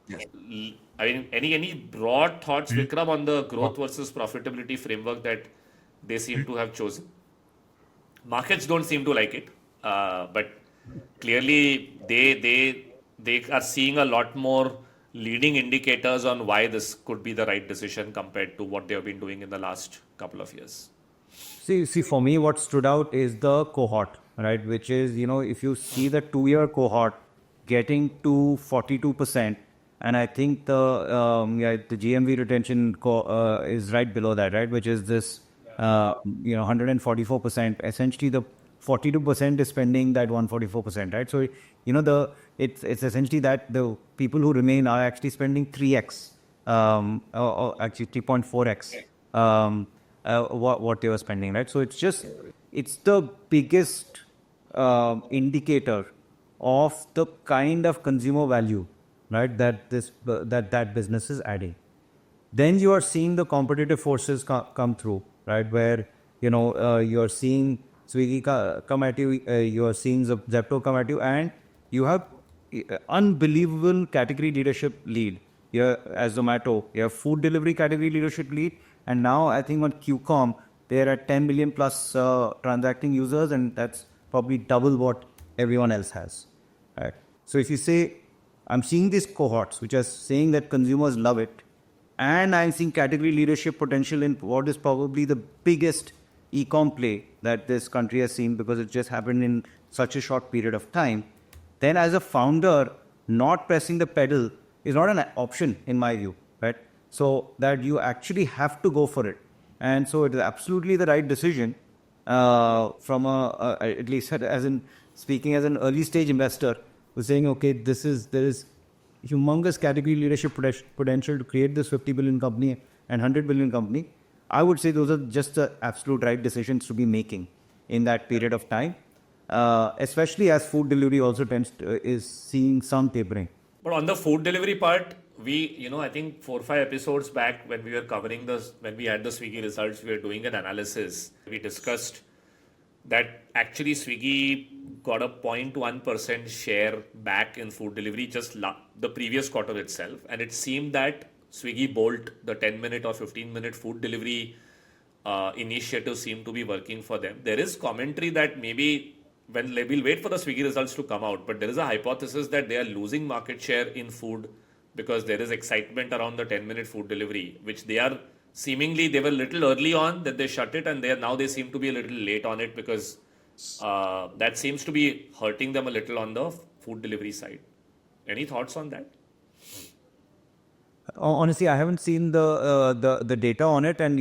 I mean, any broad thoughts, Vikram, on the growth versus profitability framework that they seem to have chosen? Markets don't seem to like it, but clearly they are seeing a lot more leading indicators on why this could be the right decision compared to what they have been doing in the last couple of years. See, for me, what stood out is the cohort, right? Which is, if you see the 2-year cohort getting to 42%, and I think the GMV retention is right below that, right? Which is this, 144%. Essentially, the 42% is spending that 144%, right? So, it's essentially that the people who remain are actually spending 3x, or actually 3.4x what they were spending, right? So it's the biggest indicator of the kind of consumer value, right, that that business is adding. Then you are seeing the competitive forces come through, right, where you're seeing Swiggy come at you, you are seeing Zepto come at you, and you have unbelievable category leadership lead. As Zomato, you have food delivery category leadership lead, and now I think on QCom they're at 10 million plus transacting users, and that's probably double what everyone else has. Right. So if you say, I'm seeing these cohorts which are saying that consumers love it, and I'm seeing category leadership potential in what is probably the biggest e-com play that this country has seen because it just happened in such a short period of time, then as a founder, not pressing the pedal is not an option in my view, right? So that you actually have to go for it. And so it is absolutely the right decision from at least as in speaking as an early stage investor who's saying, okay, there is humongous category leadership potential to create this 50 billion company and 100 billion company. I would say those are just the absolute right decisions to be making in that period of time, especially as food delivery also is seeing some tapering. But on the food delivery part, I think 4 or 5 episodes back when we were covering when we had the Swiggy results, we were doing an analysis. We discussed that actually Swiggy got a 0.1% share back in food delivery just the previous quarter itself. And it seemed that Swiggy Bolt, the 10-minute or 15-minute food delivery initiative seemed to be working for them. There is commentary that maybe we'll wait for the Swiggy results to come out, but there is a hypothesis that they are losing market share in food because there is excitement around the 10-minute food delivery, which they were a little early on that they shut it, and now they seem to be a little late on it because that seems to be hurting them a little on the food delivery side. Any thoughts on that? Honestly, I haven't seen the data on it, and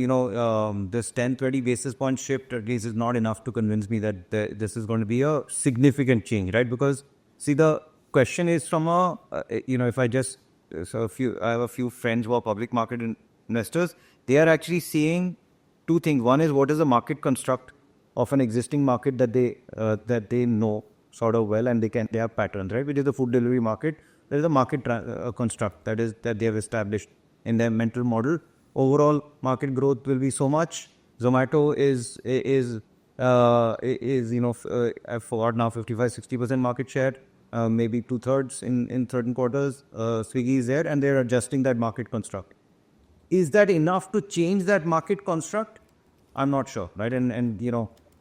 this 10-20 basis point shift at least is not enough to convince me that this is going to be a significant change, right? Because see, the question is from if I have a few friends who are public market investors, they are actually seeing two things. One is what is the market construct of an existing market that they know sort of well, and they have patterns, right? Which is the food delivery market. There is a market construct that they have established in their mental model. Overall market growth will be so much. Zomato is I forgot now, 55-60% market share, maybe 2/3 in certain quarters. Swiggy is there, and they're adjusting that market construct. Is that enough to change that market construct? I'm not sure, right? And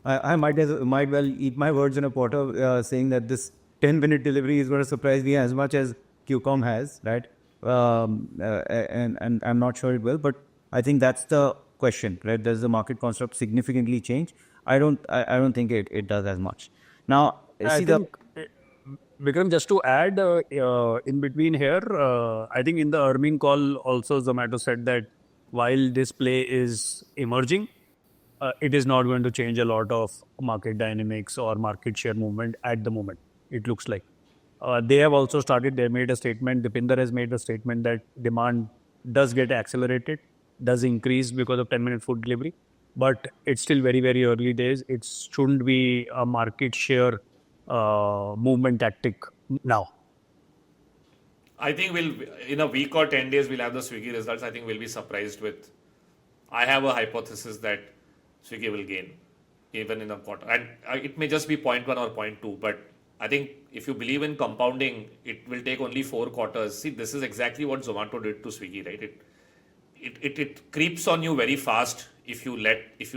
I might well eat my words in a quarter saying that this 10-minute delivery is going to surprise me as much as QCom has, right? and I'm not sure it will. But I think that's the question, right? Does the market construct significantly change? I don't think it does as much. Now, I see think, Vikram, just to add in between here, I think in the earning call also Zomato said that while this play is emerging, it is not going to change a lot of market dynamics or market share movement at the moment, it looks like. They have also started, they made a statement, Dipinder has made a statement that demand does get accelerated, does increase because of 10-minute food delivery, but it's still very, very early days. It shouldn't be a market share movement tactic now. I think in a week or 10 days, we'll have the Swiggy results. I think we'll be surprised with. I have a hypothesis that Swiggy will gain even in a quarter. And it may just be 0.1 or 0.2, but I think if you believe in compounding, it will take only 4 quarters. See, this is exactly what Zomato did to Swiggy, right? It creeps on you very fast if you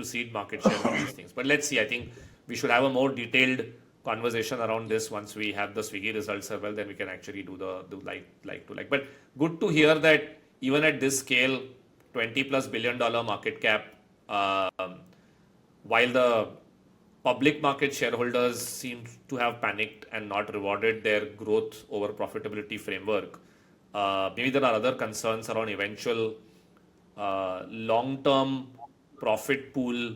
cede market share with these things. But let's see. I think we should have a more detailed conversation around this once we have the Swiggy results as well. Then we can actually do the like to like. But good to hear that even at this scale, $20+ billion market cap, while the public market shareholders seem to have panicked and not rewarded their growth over profitability framework. Maybe there are other concerns around eventual long-term profit pool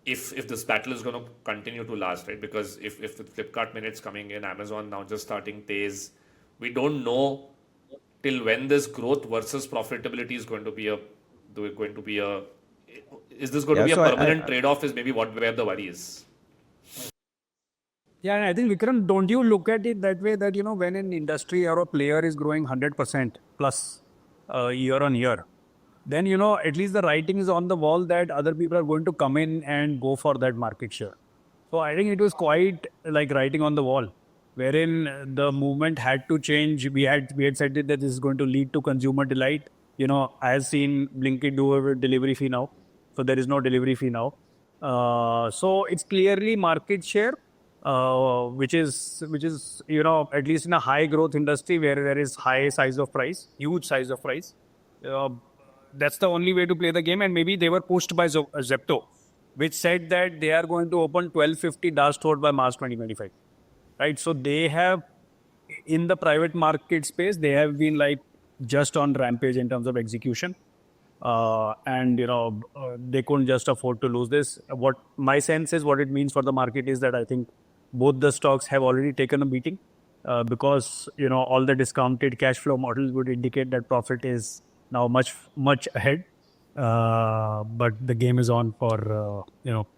if this battle is going to continue to last, right? Because if the Flipkart minutes coming in, Amazon now just starting Taze, we don't know till when this growth versus profitability is going to be is this going to be a permanent trade-off is maybe where the worry is. Yeah, and I think, Vikram, don't you look at it that way that, when an industry or a player is growing 100% plus year on year, then, at least the writing is on the wall that other people are going to come in and go for that market share. So I think it was quite like writing on the wall, wherein the movement had to change. We had said that this is going to lead to consumer delight. I have seen Blinkit do a delivery fee now. So there is no delivery fee now. So it's clearly market share, which is at least in a high growth industry where there is high size of price, huge size of price. That's the only way to play the game. And maybe they were pushed by Zepto, which said that they are going to open 1250 dark stores by March 2025. Right? So they have, in the private market space, they have been like just on rampage in terms of execution. And they couldn't just afford to lose this. What my sense is, what it means for the market is that I think both the stocks have already taken a beating because all the discounted cash flow models would indicate that profit is now much ahead. But the game is on for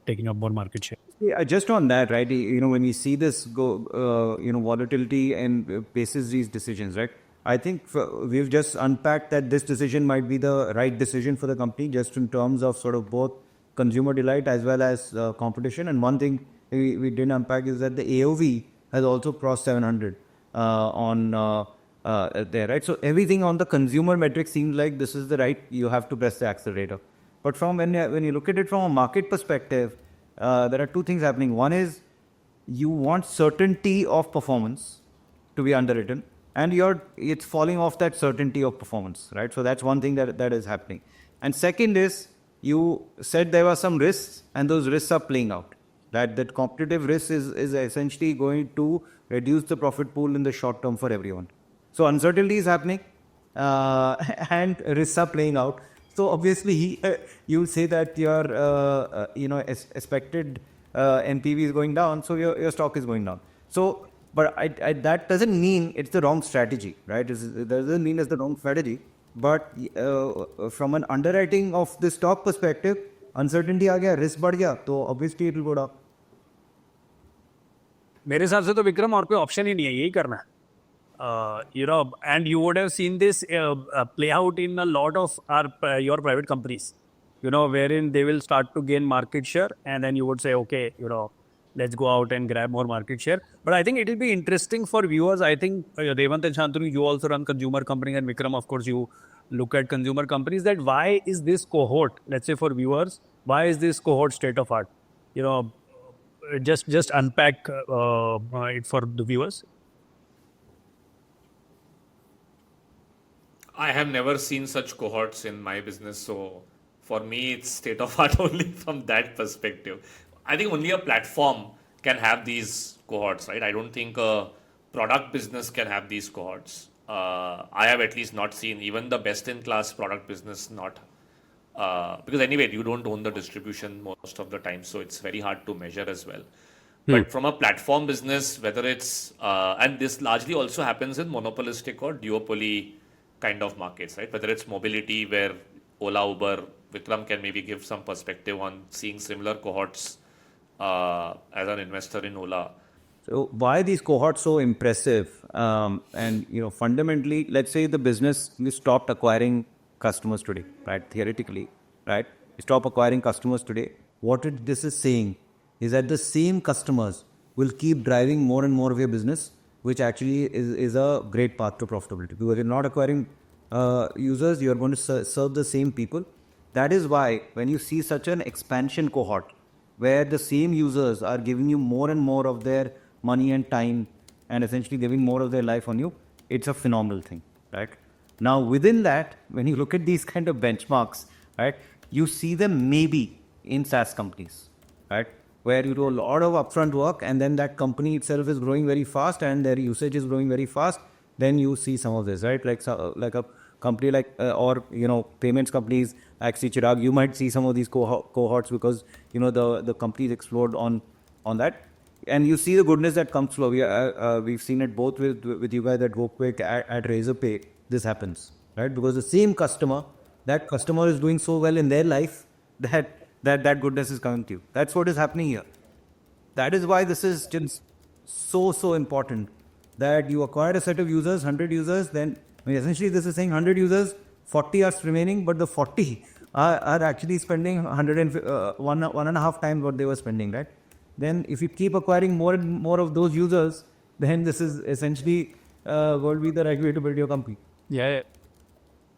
taking up more market share. Yeah, just on that, right? When we see this go, volatility and basis these decisions, right? I think we've just unpacked that this decision might be the right decision for the company, just in terms of sort of both consumer delight as well as competition. And one thing we didn't unpack is that the AOV has also crossed 700 there, right? So everything on the consumer metric seems like this is the right. You have to press the accelerator. But from when you look at it from a market perspective, there are two things happening. One is you want certainty of performance to be underwritten, and it's falling off that certainty of performance, right? So that's one thing that is happening. And second is, you said there were some risks, and those risks are playing out. That competitive risk is essentially going to reduce the profit pool in the short term for everyone. So uncertainty is happening, and risks are playing out. So obviously, you say that your expected NPV is going down, so your stock is going down. So, but that doesn't mean it's the wrong strategy, right? It doesn't mean it's the wrong strategy. But from an underwriting of the stock perspective, uncertainty आ गया, risk बढ़ गया, तो obviously it will go down. मेरे हिसाब से तो विक्रम और कोई ऑप्शन ही नहीं है, यही करना है. And you would have seen this play out in a lot of your private companies, wherein they will start to gain market share, and then you would say, okay, let's go out and grab more market share. But I think it will be interesting for viewers. I think Revant and Shantanu, you also run consumer companies, and Vikram, of course, you look at consumer companies. That why is this cohort, let's say for viewers, why is this cohort state of art? Just unpack it for the viewers. I have never seen such cohorts in my business, so for me, it's state of art only from that perspective. I think only a platform can have these cohorts, right? I don't think a product business can have these cohorts. I have at least not seen even the best in class product business not because anyway you don't own the distribution most of the time, so it's very hard to measure as well. But from a platform business, whether it's and this largely also happens in monopolistic or duopoly kind of markets, right? Whether it's mobility where Ola, Uber, Vikram can maybe give some perspective on seeing similar cohorts as an investor in Ola. So why are these cohorts so impressive? And fundamentally, let's say the business we stopped acquiring customers today, right? Theoretically, right? We stop acquiring customers today. This is saying is that the same customers will keep driving more and more of your business, which actually is a great path to profitability. Because you're not acquiring users, you're going to serve the same people. That is why when you see such an expansion cohort, where the same users are giving you more and more of their money and time and essentially giving more of their life on you, it's a phenomenal thing, right? Now, within that, when you look at these kind of benchmarks, right, you see them maybe in SaaS companies, right, where you do a lot of upfront work and then that company itself is growing very fast and their usage is growing very fast. Then you see some of this, right? Like a company like, or, payments companies, actually Chirag, you might see some of these cohorts because, the companies explode on that. And you see the goodness that comes slow. We've seen it both with you guys at GoKwik, at Razorpay. This happens, right? Because the same customer, that customer is doing so well in their life that goodness is coming to you. That's what is happening here. That is why this is just so important that you acquire a set of users, 100 users, then essentially this is saying 100 users, 40 are remaining, but the 40 are actually spending one and a half times what they were spending, right? Then if you keep acquiring more and more of those users, then this is essentially going to be the right way to build your company. Yeah.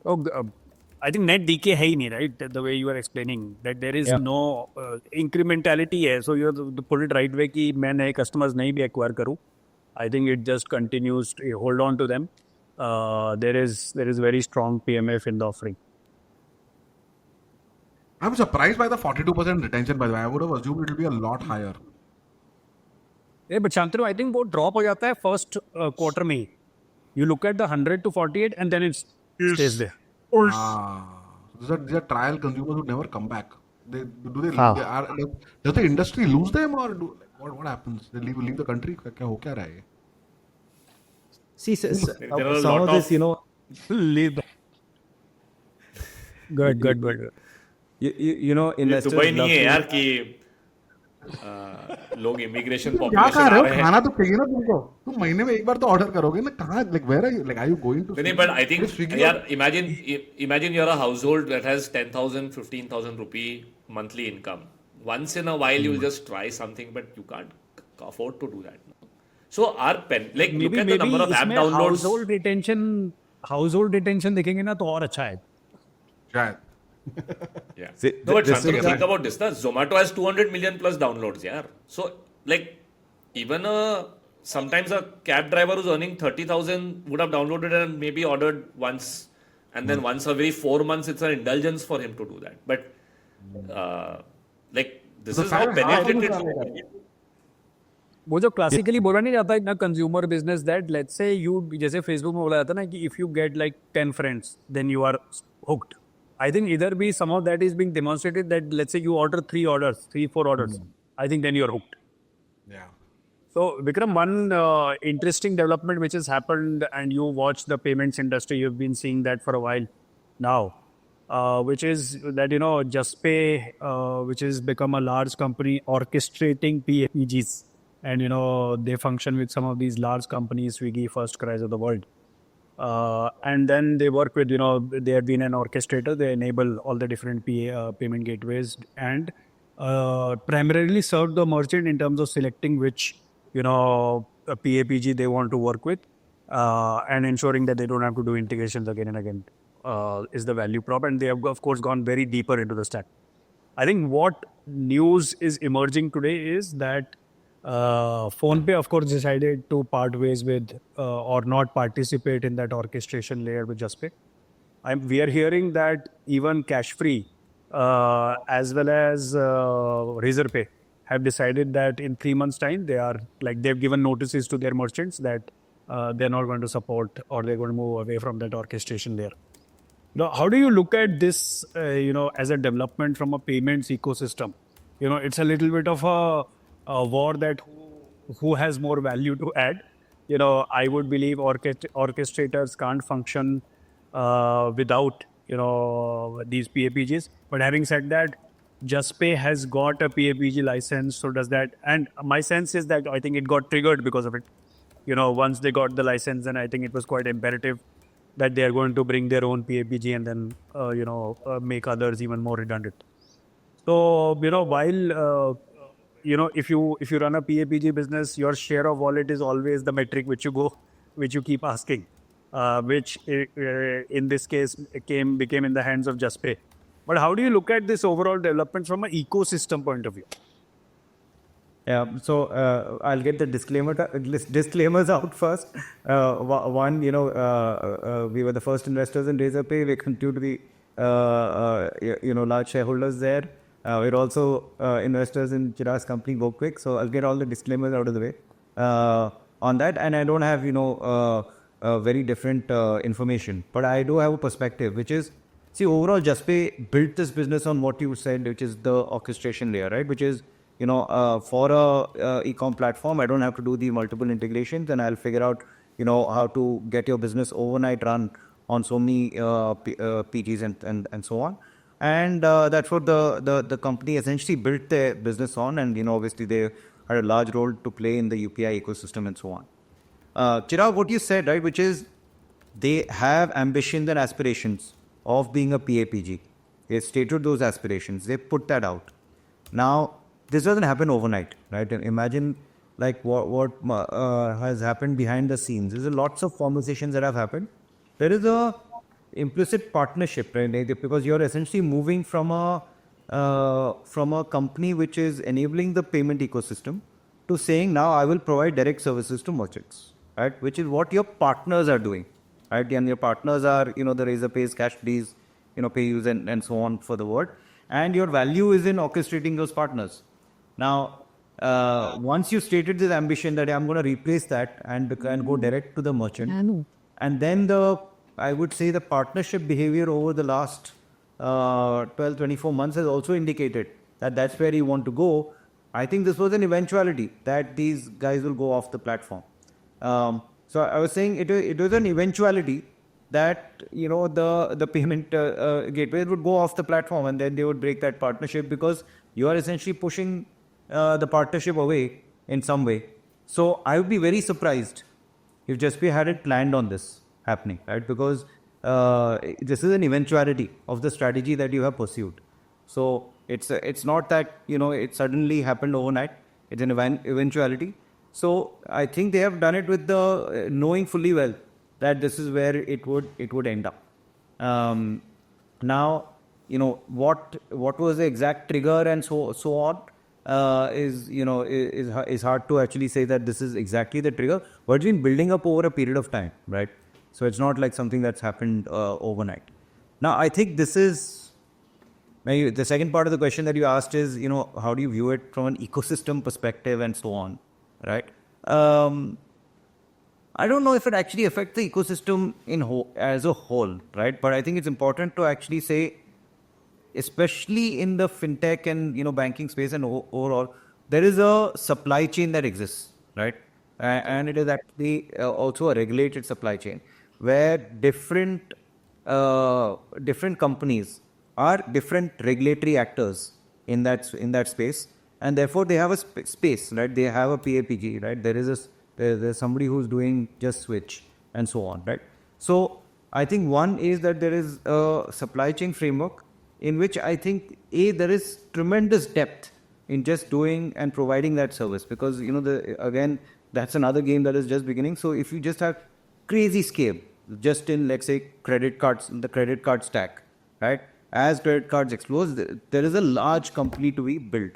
Oh, I think net decay hai nahi, right? The way you are explaining that there is no incrementality hai. So you have to put it right way कि मैं नए customers नहीं भी acquire करूँ. I think it just continues to hold on to them. There is very strong PMF in the offering. I'm surprised by the 42% retention, by the way. I would have assumed it will be a lot higher. Yeah, but Shantanu, I think वो drop हो जाता है first quarter में ही. You look at the 100 to 48 and then it stays there. These are trial consumers who never come back. Does the industry lose them or what happens? They leave the country? क्या हो रहा है? See, There are a some lot of this, Leave. Good. investors Dubai नहीं love है to- यार कि लोग immigration क्या पॉपुलेशन खा आ रहे हो? रहे हैं. खाना तो चाहिए ना तुमको. तुम महीने में एक बार तो ऑर्डर करोगे ना. कहाँ? Like where are you? Like are you going to? नहीं, but I think Swiggy यार imagine you're a household that has 10,000 15,000 rupee monthly income. Once in a while you'll just try something, but you can't afford to do that. So our look at the number of app इसमें downloads. household retention देखेंगे ना तो और अच्छा है. शायद. Yeah. See, No, but this Shantanu, is- think about this. Na? Zomato has 200 million plus downloads, yeah. So, even sometimes a cab driver who's earning 30,000 would have downloaded and maybe ordered once, and then once every 4 months, it's an indulgence for him to do that. But, this So is how fair, penetrated. वो जो classically बोला नहीं जाता है ना consumer business that let's say you जैसे Facebook में बोला जाता है ना कि if you get like 10 friends then you are hooked. I think either be some of that is being demonstrated that let's say you order 3-4 orders. I think then you're hooked. Yeah. So Vikram, one interesting development which has happened, and you watch the payments industry, you've been seeing that for a while now, which is that Juspay, which has become a large company orchestrating PAPGs, and they function with some of these large companies, Swiggy, First Cries of the world. And then they work with, they have been an orchestrator. They enable all the different payment gateways and primarily serve the merchant in terms of selecting which, a PAPG they want to work with and ensuring that they don't have to do integrations again and again is the value prop. And they have, of course, gone very deeper into the stack. I think what news is emerging today is that PhonePe, of course, decided to part ways with or not participate in that orchestration layer with Juspay. We are hearing that even cash free as well as Razorpay have decided that in 3 months' time they've given notices to their merchants that they're not going to support or they're going to move away from that orchestration there. Now, how do you look at this, as a development from a payments ecosystem? It's a little bit of a war that who has more value to add. I would believe orchestrators can't function without, these PAPGs. But having said that, Juspay has got a PAPG license, so does that. And my sense is that I think it got triggered because of it. Once they got the license, and I think it was quite imperative that they are going to bring their own PAPG and then make others even more redundant. So while if you run a PAPG business, your share of wallet is always the metric which you keep asking, which in this case became in the hands of Juspay. But how do you look at this overall development from an ecosystem point of view? Yeah, so I'll get the disclaimers out first. One, we were the first investors in Razorpay. We continue to be, large shareholders there. We're also investors in Chirag's company, GoKwik. So I'll get all the disclaimers out of the way on that. And I don't have, very different information, but I do have a perspective, which is, see, overall, Juspay built this business on what you said, which is the orchestration layer, right? Which is, for a e-com platform, I don't have to do the multiple integrations, and I'll figure out, how to get your business overnight run on so many PGs and so on. And that's what the company essentially built their business on, and obviously they had a large role to play in the UPI ecosystem and so on. Chirag, what you said, right, which is they have ambitions and aspirations of being a PAPG. They stated those aspirations. They put that out. Now, this doesn't happen overnight, right? And imagine like what has happened behind the scenes. There's lots of conversations that have happened. There is a implicit partnership, right? Because you're essentially moving from a company which is enabling the payment ecosystem to saying, now I will provide direct services to merchants, right? Which is what your partners are doing, right? And your partners are, the Razorpays, Cashfrees, Payyus and so on for the word. And your value is in orchestrating those partners. Now, once you stated this ambition that I'm going to replace that and go direct to the merchant, and then I would say the partnership behavior over the last 12, 24 months has also indicated that that's where you want to go. I think this was an eventuality that these guys will go off the platform. So I was saying it was an eventuality that the payment gateways would go off the platform, and then they would break that partnership because you are essentially pushing the partnership away in some way. So I would be very surprised if Juspay hadn't planned on this happening, right? Because this is an eventuality of the strategy that you have pursued. So it's not that it suddenly happened overnight. It's an eventuality. So I think they have done it with the knowing fully well that this is where it would end up. Now, what was the exact trigger and so on is hard to actually say that this is exactly the trigger. But it's been building up over a period of time, right? So it's not like something that's happened overnight. Now, I think this is maybe the second part of the question that you asked is, how do you view it from an ecosystem perspective and so on, right? I don't know if it actually affects the ecosystem as a whole, right? But I think it's important to actually say, especially in the fintech and banking space and overall, there is a supply chain that exists, right? And it is actually also a regulated supply chain where different companies are different regulatory actors in that space, and therefore they have a space, right? They have a PAPG, right? There's somebody who's doing just switch and so on, right? So I think one is that there is a supply chain framework in which I think there is tremendous depth in just doing and providing that service, because again that's another game that is just beginning. So if you just have crazy scale just in, let's say, credit cards, the credit card stack, right? As credit cards explode, there is a large company to be built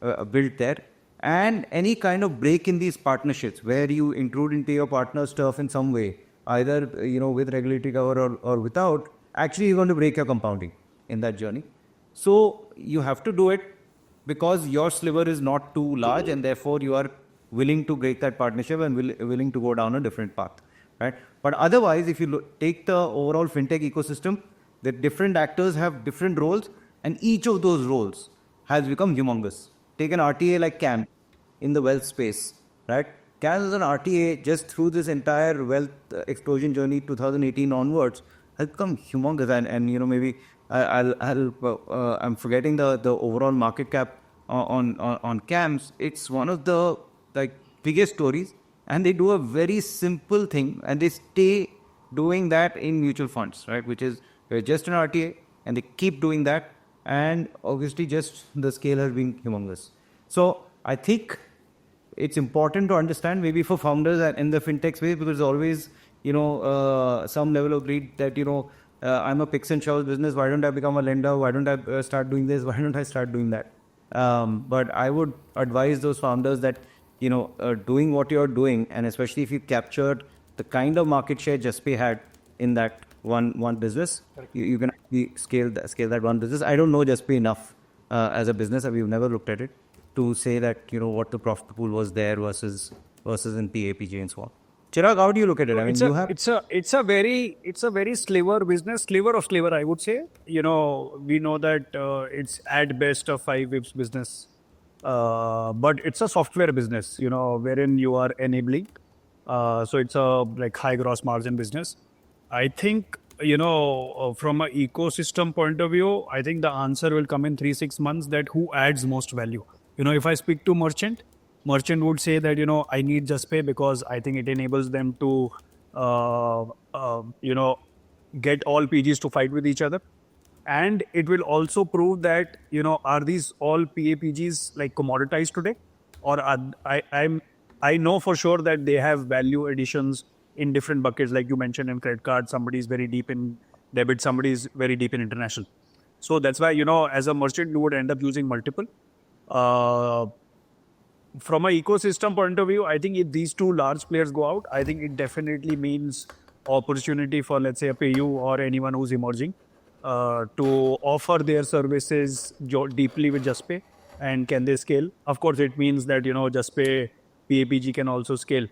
there. And any kind of break in these partnerships where you intrude into your partner stuff in some way, either with regulatory cover or without, actually you're going to break your compounding in that journey. So you have to do it because your sliver is not too large, and therefore you are willing to break that partnership and willing to go down a different path, right? But otherwise, if you take the overall fintech ecosystem, the different actors have different roles, and each of those roles has become humongous. Take an RTA like CAM in the wealth space, right? CAM is an RTA just through this entire wealth explosion journey 2018 onwards has become humongous, and maybe I'm forgetting the overall market cap on CAMs. It's one of the biggest stories, and they do a very simple thing, and they stay doing that in mutual funds, right? Which is just an RTA, and they keep doing that, and obviously just the scale has been humongous. So I think it's important to understand, maybe for founders in the fintech space, because always some level of greed that I'm a picks and shovels business. Why don't I become a lender? Why don't I start doing this? Why don't I start doing that? But I would advise those founders that doing what you're doing, and especially if you captured the kind of market share Juspay had in that one business, you can actually scale that one business. I don't know Juspay enough as a business. We've never looked at it to say that what the profit pool was there versus in PAPG and so on. Chirag, how do you look at it? I mean, it's a very sliver business, sliver of sliver, I would say. We know that it's at best a 5 whips business, but it's a software business, wherein you are enabling. So it's a high gross margin business. I think from an ecosystem point of view, I think the answer will come in 3-6 months that who adds most value. If I speak to merchant would say that, I need Juspay because I think it enables them to, get all PGs to fight with each other. And it will also prove that, are these all PAPGs commoditized today? Or I know for sure that they have value additions in different buckets, like you mentioned in credit card, somebody is very deep in debit, somebody is very deep in international. So that's why, as a merchant, you would end up using multiple. From an ecosystem point of view, I think if these two large players go out, I think it definitely means opportunity for, let's say, a PayU or anyone who's emerging to offer their services deeply with Juspay. And can they scale? Of course, it means that, Juspay, PAPG can also scale.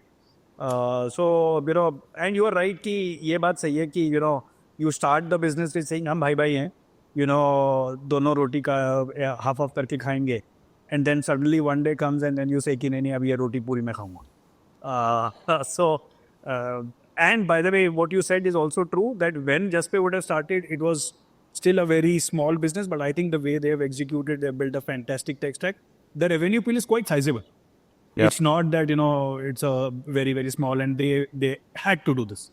So, and you are right कि ये बात सही है कि, you start the business with saying हम भाई हैं, दोनों रोटी का half करके खाएंगे. And then suddenly one day comes and then you say कि नहीं अभी ये रोटी पूरी मैं खाऊंगा. So, and by the way, what you said is also true that when Juspay would have started, it was still a very small business, but I think the way they have executed, they have built a fantastic tech stack. The revenue pool is quite sizable. Yeah. It's not that, it's a very, very small, and they had to do this.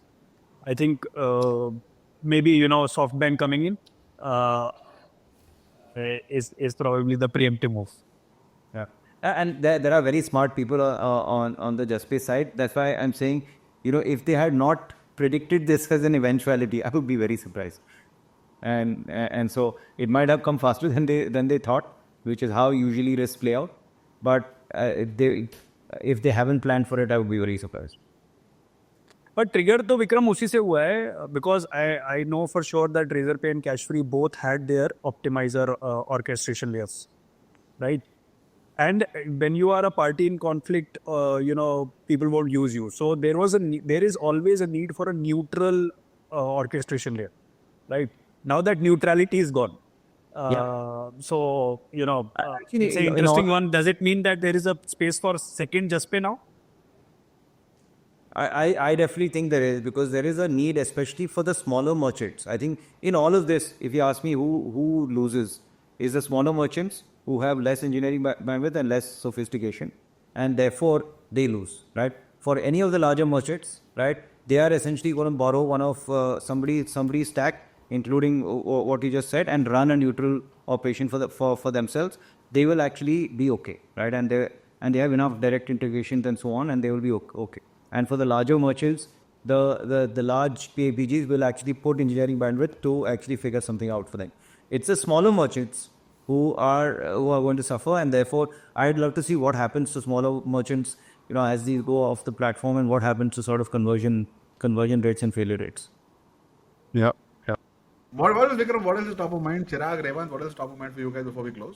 I think maybe, SoftBank coming in is probably the preemptive move. Yeah. And there are very smart people on the Juspay side. That's why I'm saying, if they had not predicted this as an eventuality, I would be very surprised. And so it might have come faster than they thought, which is how usually risks play out. But if they haven't planned for it, I would be very surprised. But trigger to Vikram usi se hua hai, because I know for sure that Razorpay and Cashfree both had their optimizer orchestration layers, right? And when you are a party in conflict, people won't use you. So there is always a need for a neutral orchestration layer, right? Now that neutrality is gone. So, actually, it's an interesting one. Does it mean that there is a space for second Juspay now? I definitely think there is, because there is a need, especially for the smaller merchants. I think in all of this, if you ask me who loses, is the smaller merchants who have less engineering bandwidth and less sophistication, and therefore they lose, right? For any of the larger merchants, right, they are essentially going to borrow one of somebody's stack, including what you just said, and run a neutral operation for themselves. They will actually be okay, right? And they have enough direct integrations and so on, and they will be okay. And for the larger merchants, the large PAPGs will actually put engineering bandwidth to actually figure something out for them. It's the smaller merchants who are going to suffer, and therefore I'd love to see what happens to smaller merchants, as these go off the platform, and what happens to sort of conversion rates and failure rates. Yeah. What is Vikram? What else is top of mind? Chirag, Revant, what else is top of mind for you guys before we close?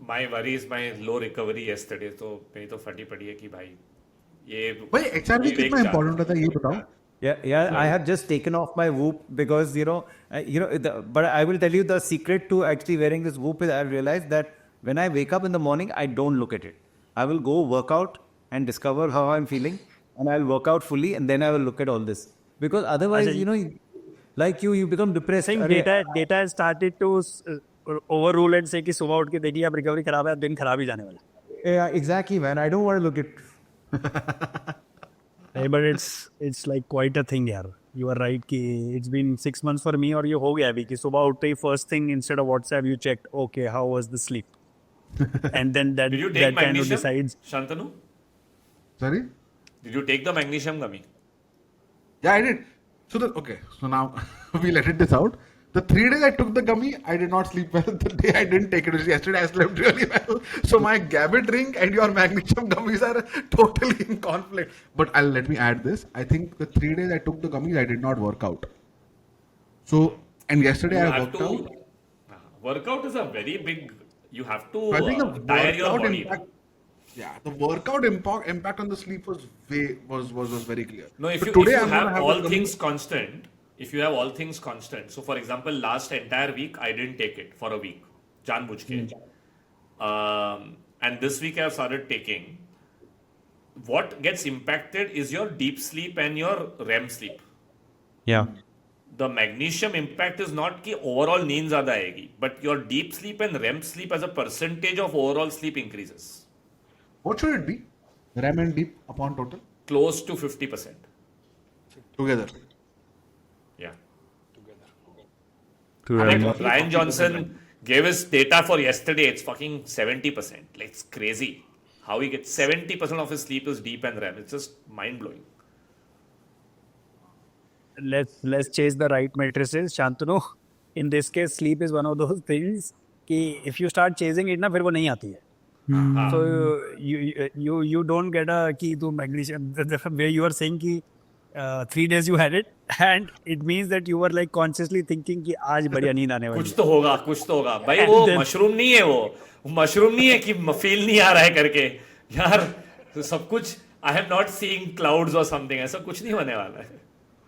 My worry is my low recovery yesterday. तो मेरी तो फटी पड़ी है कि भाई ये भाई HRV एक कितना चांस important होता है ये बताओ. Yeah, I have just taken off my Whoop because but I will tell you the secret to actually wearing this Whoop is I realized that when I wake up in the morning, I don't look at it. I will go work out and discover how I'm feeling, and I'll work out fully, and then I will look at all this because otherwise, like you become depressed. saying data has started to overrule and say कि सुबह उठ के देखिए अब recovery खराब है, अब दिन खराब ही जाने वाला है. Yeah, exactly, man. I don't want to look at. Hey, but it's like quite a thing यार. You are right कि it's been 6 months for me और ये हो गया अभी कि सुबह उठते ही first thing instead of WhatsApp you checked okay how was the sleep and then that Did you take that kind of magnesium, decides. Shantanu? Sorry? Did you take the magnesium gummy? Yeah, I did. So now we let this out. The 3 days I took the gummy, I did not sleep well. The day I didn't take it, which yesterday I slept really well. So my Gabby drink and your magnesium gummies are totally in conflict. But let me add this. I think the 3 days I took the gummies, I did not work out. So, and yesterday I worked out. Workout is a very big. You have to So I think the tire your workout body. impact. Yeah, the workout impact on the sleep was very clear. No, if But you today if you I'm gonna have have all the gummy. things constant, if you have all things constant. So, for example, last entire week I didn't take it for a week. जानबूझ के. And this week I have started taking. What gets impacted is your deep sleep and your REM sleep. Yeah. The magnesium impact is not कि overall नींद ज़्यादा आएगी, but your deep sleep and REM sleep as a percentage of overall sleep increases. What should it be? RAM and deep upon total? Close to 50%. Together. Yeah. Together. Like Ryan Johnson gave us data for yesterday. It's fucking 70%. Like, it's crazy. How he gets 70% of his sleep is deep and REM. It's just mind blowing. Let's chase the right matrices. Shantanu, in this case, sleep is one of those things कि if you start chasing it ना फिर वो नहीं आती है. So you don't get a कि तू magnesium. The way you are saying कि 3 days you had it and it means that you were like consciously thinking कि आज बढ़िया नींद आने वाली है. कुछ तो होगा भाई. वो मशरूम नहीं है. वो मशरूम नहीं है कि फील नहीं आ रहा है करके यार. तो सब कुछ I am not seeing clouds or something. ऐसा कुछ नहीं होने वाला है.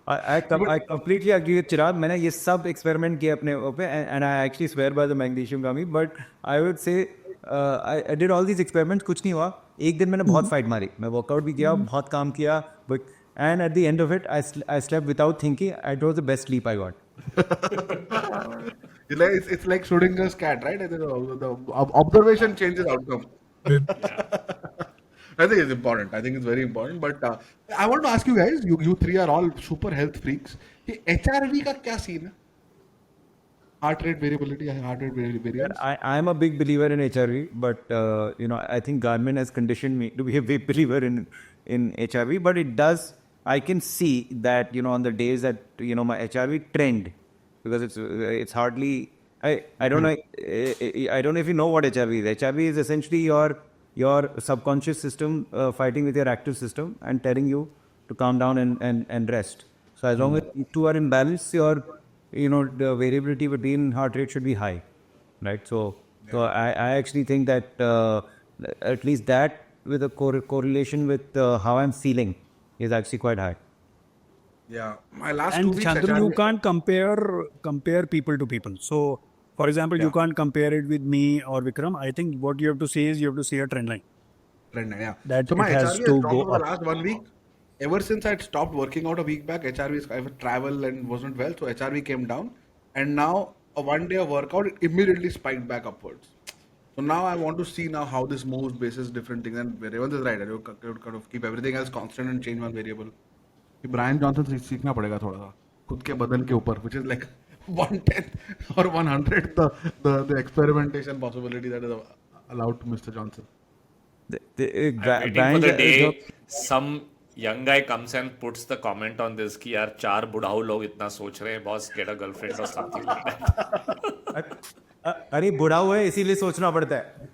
I completely agree with Chirag. मैंने ये सब experiment किए अपने पे and I actually swear by the magnesium gummy. But I would say I did all these experiments. कुछ नहीं हुआ. एक दिन मैंने बहुत fight मारी. मैं workout भी किया, बहुत काम किया. And at the end of it, I slept without thinking. It was the best sleep I got. It's like Schrodinger's cat, right? The observation changes outcome. I think it's important. I think it's very important. But I want to ask you guys, you three are all super health freaks. ये HRV का क्या scene है? Heart rate variability, heart rate variance. I am a big believer in HRV, but I think Garmin has conditioned me to be a big believer in HRV. But it does. I can see that on the days that my HRV trend, because it's hardly. I don't know. I don't know if you know what HRV is. HRV is essentially your subconscious system fighting with your active system and telling you to calm down and rest. So as long as you two are in balance, your the variability between heart rate should be high, right? So I actually think that at least that with a correlation with how I'm feeling is actually quite high. Yeah, my last And 2 weeks. Shantanu, you can't compare people to people. So, for example, you can't compare it with me or Vikram. I think what you have to say is you have to see a trend line. Yeah. That So my it has HRV to has dropped go over the up. last 1 week. Ever since I stopped working out a week back, I have travel and wasn't well, so HRV came down. And now a 1 day of workout, it immediately spiked back upwards. So now I want to see now how this moves basis different things. And Revant is right. You kind of keep everything else constant and change one variable. Brian Johnson से सीखना पड़ेगा थोड़ा सा खुद के बदन के ऊपर, which is like 1/10 or 1/100 the experimentation possibility that is allowed to Mr. Johnson. I'm waiting for the day some young guy comes and puts the comment on this कि यार 4 बुढ़ाऊ लोग इतना सोच रहे हैं, boss get a girlfriend or something like that. अरे बुढ़ा हुआ है इसीलिए सोचना पड़ता है.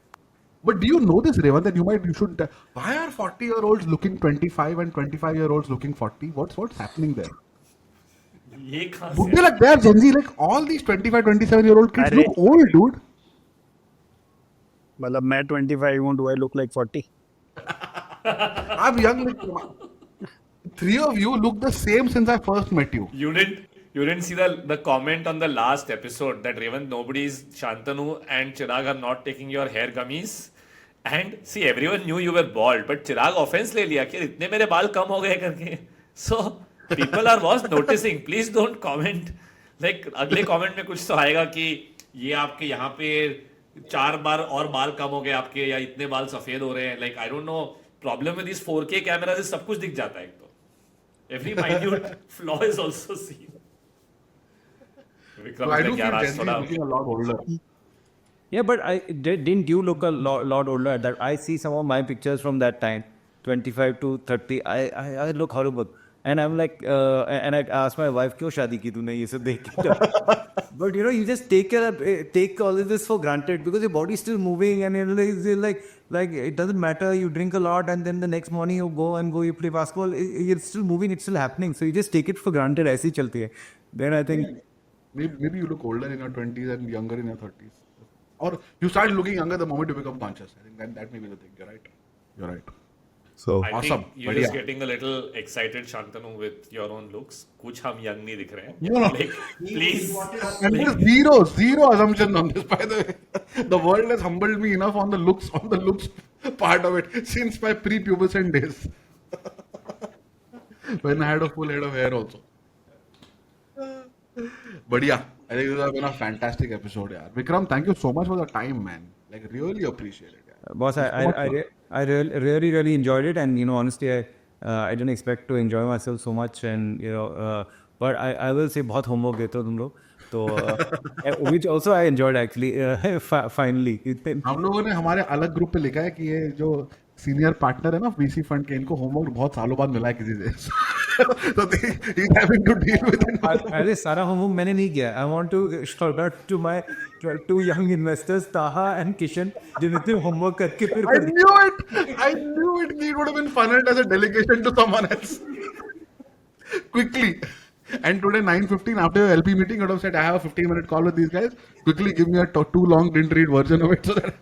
But do you know this, Revant, that you should. Why are 40-year-olds looking 25 and 25-year-olds looking 40? What's happening there? ये कहाँ से Buddha like they are Gen Z, like all these 25, 27-year-old kids Arre. look old, dude. मतलब मैं 25 हूँ, do I look like 40? I'm young. Like, three of you look the same since I first met you. You didn't see the comment on the last episode that Revant, nobody's Shantanu and Chirag are not taking your hair gummies. And see, everyone knew you were bald, but Chirag offense ले लिया कि इतने मेरे बाल कम हो गए करके. So people are was noticing. Please don't comment. Like अगले comment में कुछ तो आएगा कि ये आपके यहाँ पे 4 बार और बाल कम हो गए आपके या इतने बाल सफेद हो रहे हैं. Like I don't know. Problem with these 4K cameras is सब कुछ दिख जाता है एक तो. Every minute flaw is also seen. So I do feel Gen Z is looking a lot older. Yeah, but didn't you look a lot older at that? I see some of my pictures from that time, 25 to 30. I look horrible. And I'm like, and I asked my wife, क्यों शादी की तूने ये सब देख के? But you know, you just take all of this for granted because your body's still moving and you're like it doesn't matter. You drink a lot and then the next morning you you play basketball. It's still moving, it's still happening. So you just take it for granted. ऐसी चलती है. Then I think. Maybe you look older in your 20s and younger in your 30s. Or you start looking younger the moment you become conscious. I think that may be the thing. You're right. You're right. So I Awesome. think you're just getting a little excited, Shantanu, with your own looks. कुछ हम young नहीं दिख रहे हैं. No. Like, please. And there's zero assumption on this, by the way. The world has humbled me enough on the looks part of it since my pre-pubescent days. When I had a full head of hair also. But yeah, I think this has been a fantastic episode, yeah. Vikram, thank you so much for the time, man. Like, really appreciate it. Yeah. Boss, I really enjoyed it, and you know, honestly, I didn't expect to enjoy myself so much, and you know, but I will say बहुत homework देते हो तुम लोग, तो which also I enjoyed actually. Finally, हम लोगों ने हमारे अलग ग्रुप पे लिखा है कि ये जो सीनियर पार्टनर है ना वीसी फंड के, इनको होमवर्क बहुत सालों बाद मिला है किसी से. So he's having to deal with it. अरे सारा homework मैंने नहीं किया. I want to shout out to my 2 young investors, Taha and Kishan, जिन्होंने homework करके फिर I knew it. It would have been funneled as a delegation to someone else. Quickly. And today 9:15 after your LP meeting, I would have said, I have a 15-minute call with these guys. Quickly give me a too long, didn't read version of it so that.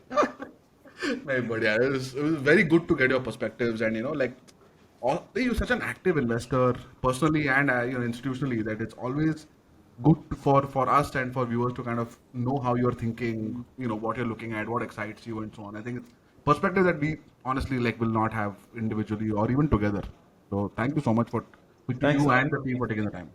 But yeah, it was very good to get your perspectives, and you know, like, you're such an active investor personally and you know, institutionally, that it's always good for us and for viewers to kind of know how you're thinking, you know, what you're looking at, what excites you, and so on. I think it's perspective that we honestly like will not have individually or even together. So thank you so much for you and the team for taking the time.